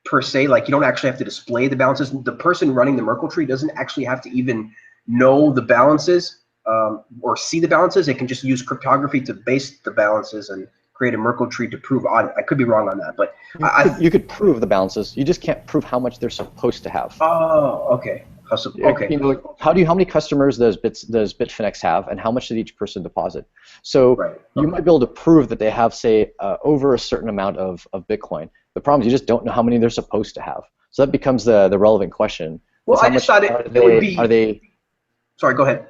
per se. Like you don't actually have to display the balances. The person running the Merkle tree doesn't actually have to even know the balances or see the balances. They can just use cryptography to base the balances and create a Merkle tree to prove audit. I could be wrong on that, but you could prove the balances. You just can't prove how much they're supposed to have. Oh, okay. Okay. How many customers does Bitfinex have, and how much did each person deposit? So you might be able to prove that they have, say, over a certain amount of Bitcoin. The problem is you just don't know how many they're supposed to have. So that becomes the relevant question. Well, I just thought it would be. Are they? Sorry, go ahead.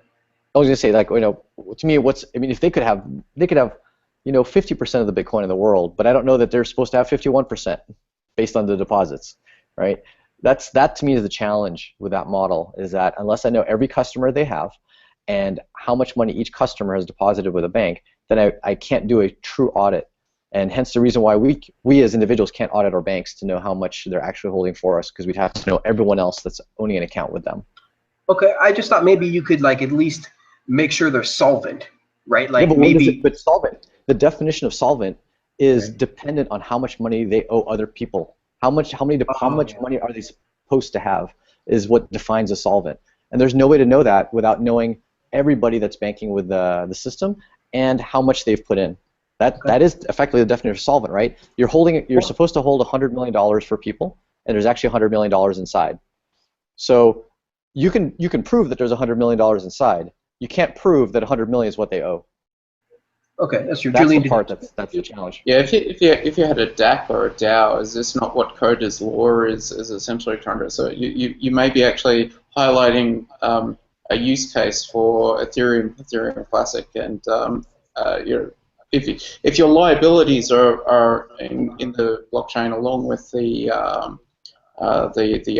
I was going to say, like, to me, if they could have 50% of the Bitcoin in the world, but I don't know that they're supposed to have 51% based on the deposits, right? That to me is the challenge with that model, is that unless I know every customer they have and how much money each customer has deposited with a bank, then I can't do a true audit. And hence the reason why we as individuals can't audit our banks to know how much they're actually holding for us, because we'd have to know everyone else that's owning an account with them. Okay, I just thought maybe you could like at least make sure they're solvent, right? Like yeah, but solvent. The definition of solvent is dependent on how much money they owe other people. How much money are they supposed to have is what defines a solvent. And there's no way to know that without knowing everybody that's banking with the system and how much they've put in. That is effectively the definition of solvent, right? You're supposed to hold $100 million for people, and there's actually $100 million inside. So you can prove that there's $100 million inside. You can't prove that $100 million is what they owe. Okay, that's your That's the part that's the challenge. Yeah, if you had a DApp or a DAO, is this not what Coder's law is essentially trying to? So you may be actually highlighting a use case for Ethereum Classic, and if your liabilities are in the blockchain along with the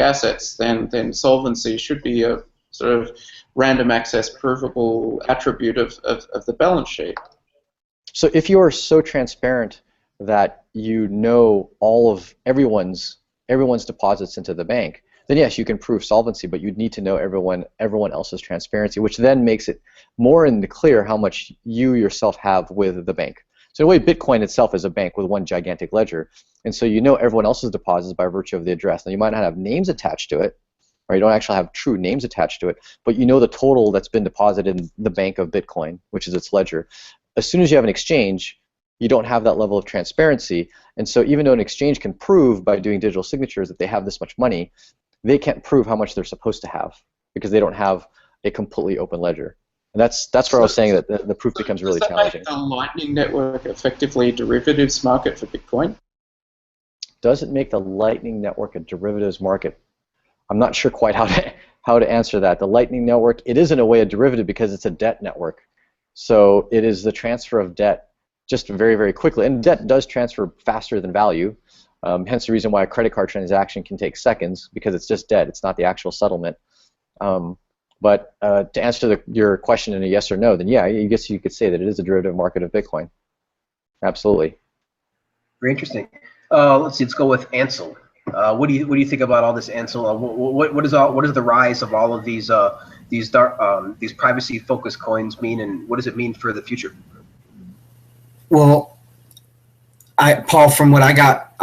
assets, then solvency should be a sort of random access provable attribute of the balance sheet. So if you are so transparent that you know all of everyone's deposits into the bank, then yes, you can prove solvency, but you'd need to know everyone else's transparency, which then makes it more in the clear how much you yourself have with the bank. So in a way, Bitcoin itself is a bank with one gigantic ledger. And so you know everyone else's deposits by virtue of the address. Now you might not have names attached to it, or you don't actually have true names attached to it, but you know the total that's been deposited in the bank of Bitcoin, which is its ledger. As soon as you have an exchange, you don't have that level of transparency. And so even though an exchange can prove by doing digital signatures that they have this much money, they can't prove how much they're supposed to have because they don't have a completely open ledger. And that's where I was saying that the proof becomes really challenging. Does that make the Lightning Network effectively a derivatives market for Bitcoin? Does it make the Lightning Network a derivatives market? I'm not sure quite how to answer that. The Lightning Network, it is in a way a derivative because it's a debt network. So it is the transfer of debt just very, very quickly. And debt does transfer faster than value. Hence the reason why a credit card transaction can take seconds, because it's just debt. It's not the actual settlement. But to answer your question in a yes or no, then yeah, I guess you could say that it is a derivative market of Bitcoin. Absolutely. Very interesting. Let's see. Let's go with Ansel. What do you think about all this, Ansel? What does the rise of all of these privacy-focused coins mean, and what does it mean for the future? Well, Paul, from what I got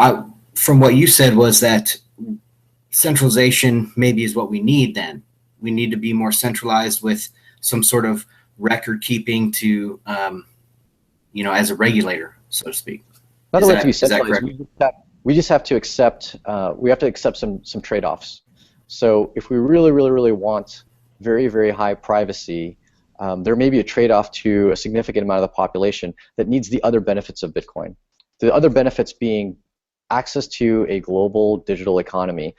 from what you said was that centralization maybe is what we need. Then we need to be more centralized with some sort of record keeping to, as a regulator, so to speak. Not only to be centralized, we just have to accept. We have to accept some trade-offs. So if we really, really, really want very, very high privacy, there may be a trade-off to a significant amount of the population that needs the other benefits of Bitcoin. The other benefits being access to a global digital economy,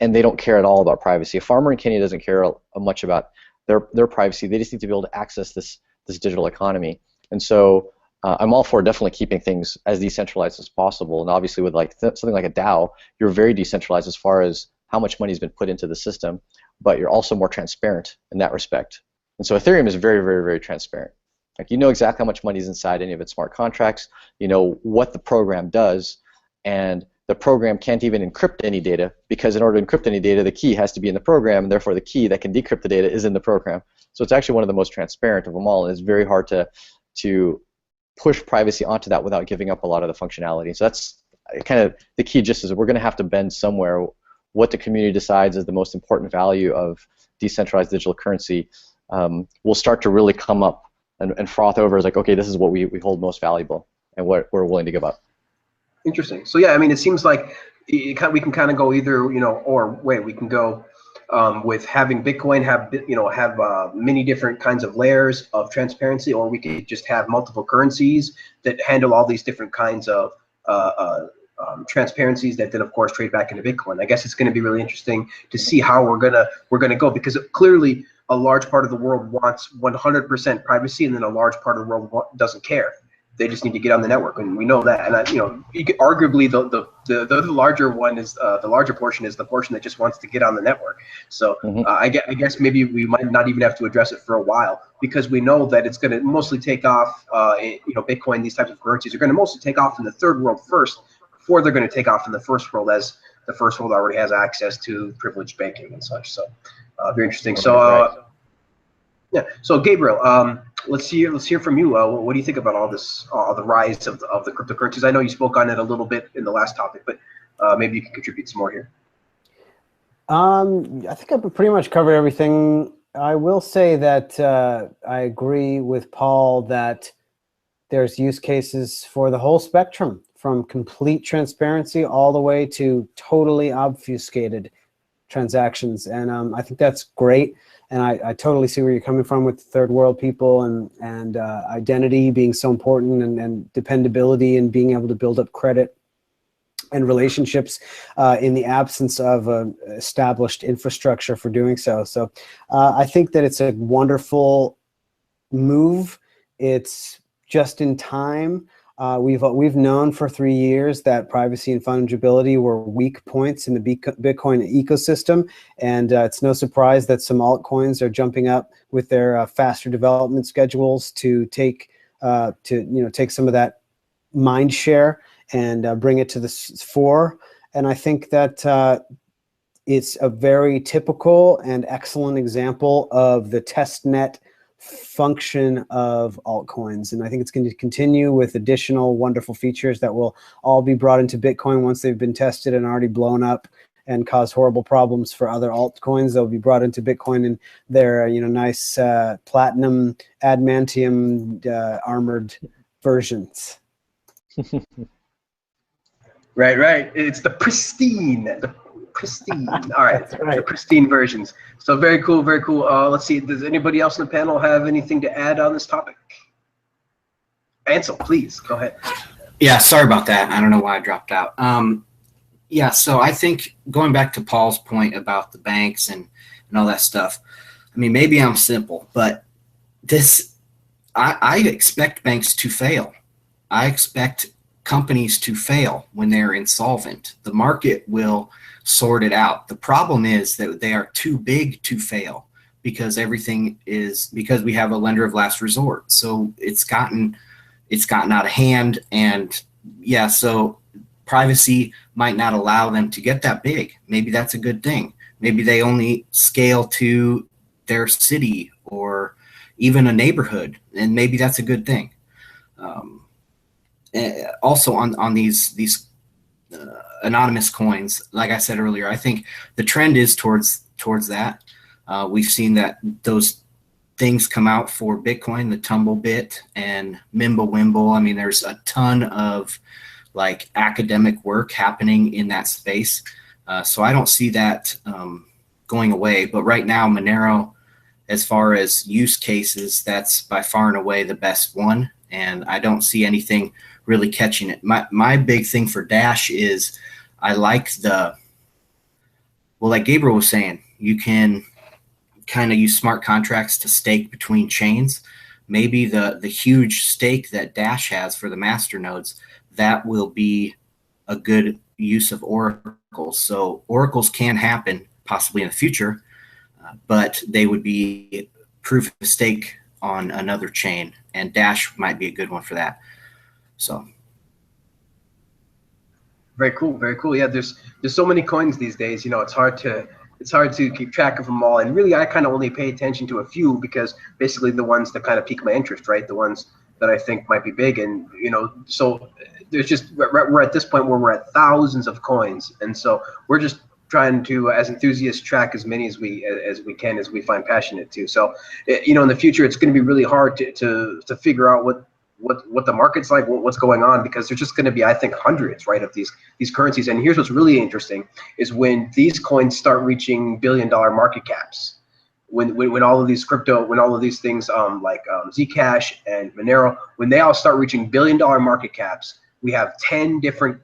and they don't care at all about privacy. A farmer in Kenya doesn't care much about their privacy. They just need to be able to access this digital economy. And so I'm all for definitely keeping things as decentralized as possible. And obviously with something like a DAO, you're very decentralized as far as how much money has been put into the system, but you're also more transparent in that respect. And so Ethereum is very, very, very transparent. Like, you know exactly how much money is inside any of its smart contracts. You know what the program does, and the program can't even encrypt any data, because in order to encrypt any data, the key has to be in the program, and therefore the key that can decrypt the data is in the program. So it's actually one of the most transparent of them all, and it's very hard to push privacy onto that without giving up a lot of the functionality. So that's kind of the key. Just is we're going to have to bend somewhere. What the community decides is the most important value of decentralized digital currency will start to really come up and froth over as like, okay, this is what we hold most valuable and what we're willing to give up. Interesting. So yeah, I mean, it seems like we can kind of go either, or way we can go with having Bitcoin have many different kinds of layers of transparency, or we could just have multiple currencies that handle all these different kinds of transparencies that then of course trade back into Bitcoin. I guess it's going to be really interesting to see how we're gonna go, because clearly a large part of the world wants 100% privacy, and then a large part of the world doesn't care. They just need to get on the network, and we know that. And arguably the larger one is the larger portion is the portion that just wants to get on the network. So I guess maybe we might not even have to address it for a while, because we know that it's going to mostly take off. Bitcoin, these types of currencies are going to mostly take off in the third world first, before they're going to take off in the first world, as the first world already has access to privileged banking and such. So very interesting. So yeah. So Gabriel, let's hear from you. What do you think about all this, the rise of the cryptocurrencies? I know you spoke on it a little bit in the last topic, but maybe you can contribute some more here. I think I've pretty much covered everything. I will say that I agree with Paul that there's use cases for the whole spectrum, from complete transparency all the way to totally obfuscated transactions, and I think that's great. And I totally see where you're coming from with third world people and identity being so important, and dependability, and being able to build up credit and relationships in the absence of an established infrastructure for doing so. So I think that it's a wonderful move. It's just in time. We've known for 3 years that privacy and fungibility were weak points in the Bitcoin ecosystem, and it's no surprise that some altcoins are jumping up with their faster development schedules to take some of that mind share and bring it to the fore. And I think that it's a very typical and excellent example of the test net function of altcoins. And I think it's going to continue with additional wonderful features that will all be brought into Bitcoin once they've been tested and already blown up and cause horrible problems for other altcoins. They'll be brought into Bitcoin in their nice platinum adamantium armored versions. Right. It's the pristine. All right, right. The pristine versions. So very cool, very cool. Let's see. Does anybody else in the panel have anything to add on this topic? Ansel, please go ahead. Yeah, sorry about that. I don't know why I dropped out. Yeah, so I think going back to Paul's point about the banks and all that stuff, I mean, maybe I'm simple, but I expect banks to fail. I expect companies to fail when they're insolvent. The market will sort it out. The problem is that they are too big to fail because because we have a lender of last resort. So it's gotten out of hand, and yeah, so privacy might not allow them to get that big. Maybe that's a good thing. Maybe they only scale to their city or even a neighborhood, and maybe that's a good thing. Also on these anonymous coins, like I said earlier, I think the trend is towards that. We've seen that those things come out for Bitcoin, the Tumblebit and Mimblewimble. I mean, there's a ton of like academic work happening in that space. So I don't see that going away. But right now, Monero, as far as use cases, that's by far and away the best one. And I don't see anything really catching it. My big thing for Dash is I like like Gabriel was saying, you can kind of use smart contracts to stake between chains. Maybe the huge stake that Dash has for the master nodes, that will be a good use of oracles. So oracles can happen possibly in the future, but they would be proof of stake on another chain, and Dash might be a good one for that. So very cool. Yeah, there's so many coins these days. It's hard to keep track of them all, and really I kind of only pay attention to a few because basically the ones that kind of pique my interest, right? The ones that I think might be big, and so there's just we're at this point where we're at thousands of coins, and so we're just trying to, as enthusiasts, track as many as we can, as we find passionate to. So in the future it's going to be really hard to figure out what the market's like, what's going on, because there's just going to be, I think, hundreds, right, of these currencies. And here's what's really interesting is when these coins start reaching billion-dollar market caps, when all of these when all of these things like Zcash and Monero, when they all start reaching billion-dollar market caps, we have 10 different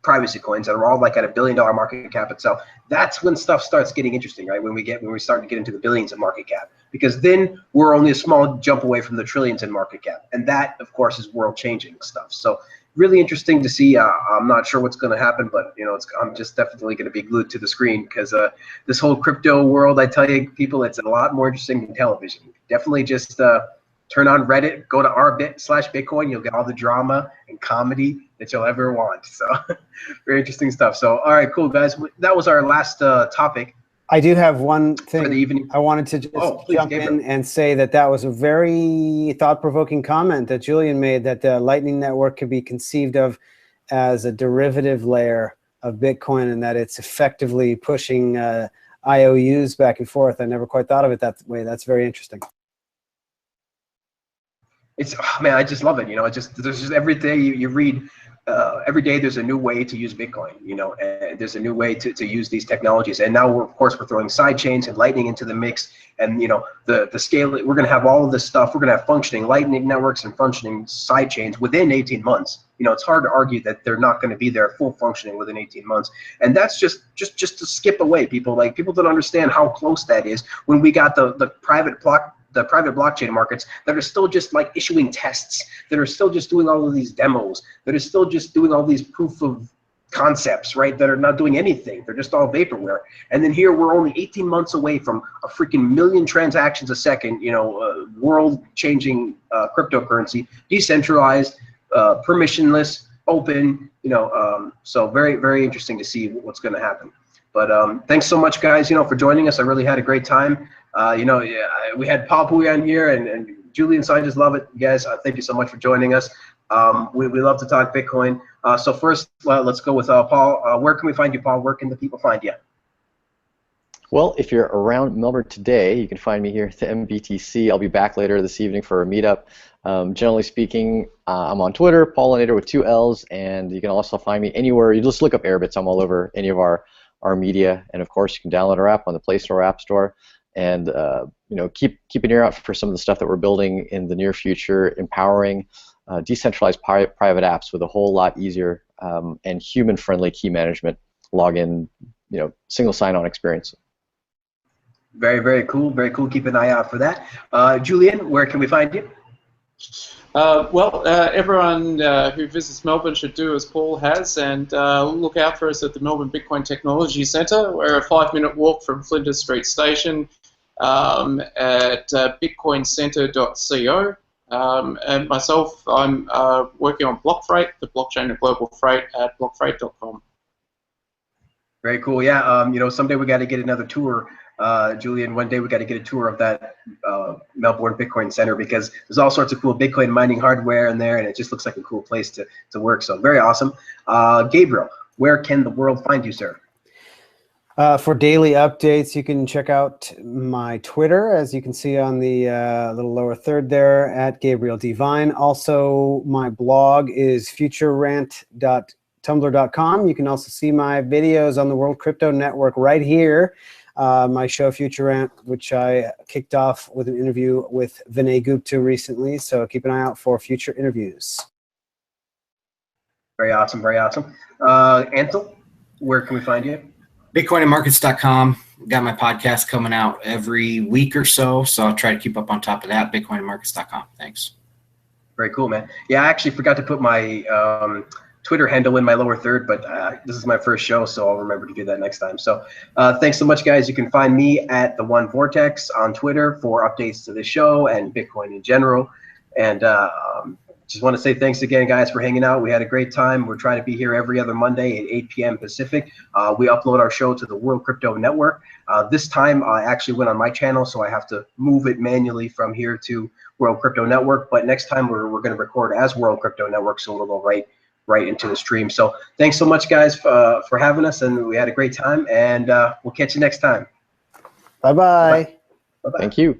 privacy coins that are all like at $1 billion market cap itself. That's when stuff starts getting interesting, right? When we start to get into the billions of market cap, because then we're only a small jump away from the trillions in market cap, and that, of course, is world-changing stuff. So really interesting to see. I'm not sure what's going to happen, but I'm just definitely going to be glued to the screen because this whole crypto world, I tell you, people, it's a lot more interesting than television. Definitely just turn on Reddit, go to r/Bitcoin. You'll get all the drama and comedy that you'll ever want. So very interesting stuff. So all right, cool, guys. That was our last topic. I do have one thing for the evening. I wanted to just jump in and say that was a very thought-provoking comment that Julian made, that the Lightning Network could be conceived of as a derivative layer of Bitcoin, and that it's effectively pushing IOUs back and forth. I never quite thought of it that way. That's very interesting. Man, I just love it. There's just every day you read, every day there's a new way to use Bitcoin, and there's a new way to use these technologies. And now of course we're throwing sidechains and Lightning into the mix, and the scale. We're going to have all of this stuff. We're going to have functioning Lightning networks and functioning sidechains within 18 months. It's hard to argue that they're not going to be there full functioning within 18 months. And that's just to skip away. People don't understand how close that is when we got the private blockchain markets that are still just like issuing tests, that are still just doing all of these demos, that are still just doing all these proof of concepts, right, that are not doing anything. They're just all vaporware. And then here we're only 18 months away from a freaking million transactions a second, world-changing cryptocurrency, decentralized, permissionless, open, so very, very interesting to see what's going to happen. But thanks so much, guys, for joining us. I really had a great time. You know, yeah, we had Paul Pui on here and Julian, so I just love it. You guys, thank you so much for joining us. We love to talk Bitcoin. So first, let's go with Paul. Where can we find you, Paul? Where can the people find you? Well, if you're around Melbourne today, you can find me here at the MBTC. I'll be back later this evening for a meetup. Generally speaking, I'm on Twitter, Paulinator with 2 L's, and you can also find me anywhere. You just look up Airbits. I'm all over any of our media, and of course, you can download our app on the Play Store, App Store, and you know, keep an ear out for some of the stuff that we're building in the near future, empowering decentralized private apps with a whole lot easier and human-friendly key management, login, you know, single sign-on experience. Very, very cool. Very cool. Keep an eye out for that. Julian, where can we find you? Everyone who visits Melbourne should do as Paul has, and look out for us at the Melbourne Bitcoin Technology Centre. We're a 5-minute walk from Flinders Street Station at bitcoincentre.co. And myself, I'm working on Block Freight, the blockchain of global freight, at blockfreight.com. Very cool. Yeah. You know, someday we got to get another tour. Julian, one day we got to get a tour of that Melbourne Bitcoin Center, because there's all sorts of cool Bitcoin mining hardware in there, and it just looks like a cool place to work. So very awesome. Gabriel, where can the world find you, sir? For daily updates, you can check out my Twitter, as you can see on the little lower third there, at Gabriel Devine. Also, my blog is futurerant.tumblr.com. You can also see my videos on the World Crypto Network right here. My show Future Rant, which I kicked off with an interview with Vinay Gupta recently, so keep an eye out for future interviews. Very awesome, very awesome. Ansel, where can we find you? BitcoinandMarkets.com. Got my podcast coming out every week or so I'll try to keep up on top of that. BitcoinandMarkets.com. Thanks. Very cool, man. Yeah, I actually forgot to put my Twitter handle in my lower third, but this is my first show, so I'll remember to do that next time. So thanks so much, guys. You can find me at The One Vortex on Twitter for updates to the show and Bitcoin in general. And just want to say thanks again, guys, for hanging out. We had a great time. We're trying to be here every other Monday at 8 p.m. Pacific. We upload our show to the World Crypto Network. This time I actually went on my channel, so I have to move it manually from here to World Crypto Network. But next time we're going to record as World Crypto Network, so it'll go right into the stream. So thanks so much, guys, for having us, and we had a great time, and we'll catch you next time. Bye-bye. Bye-bye. Thank you.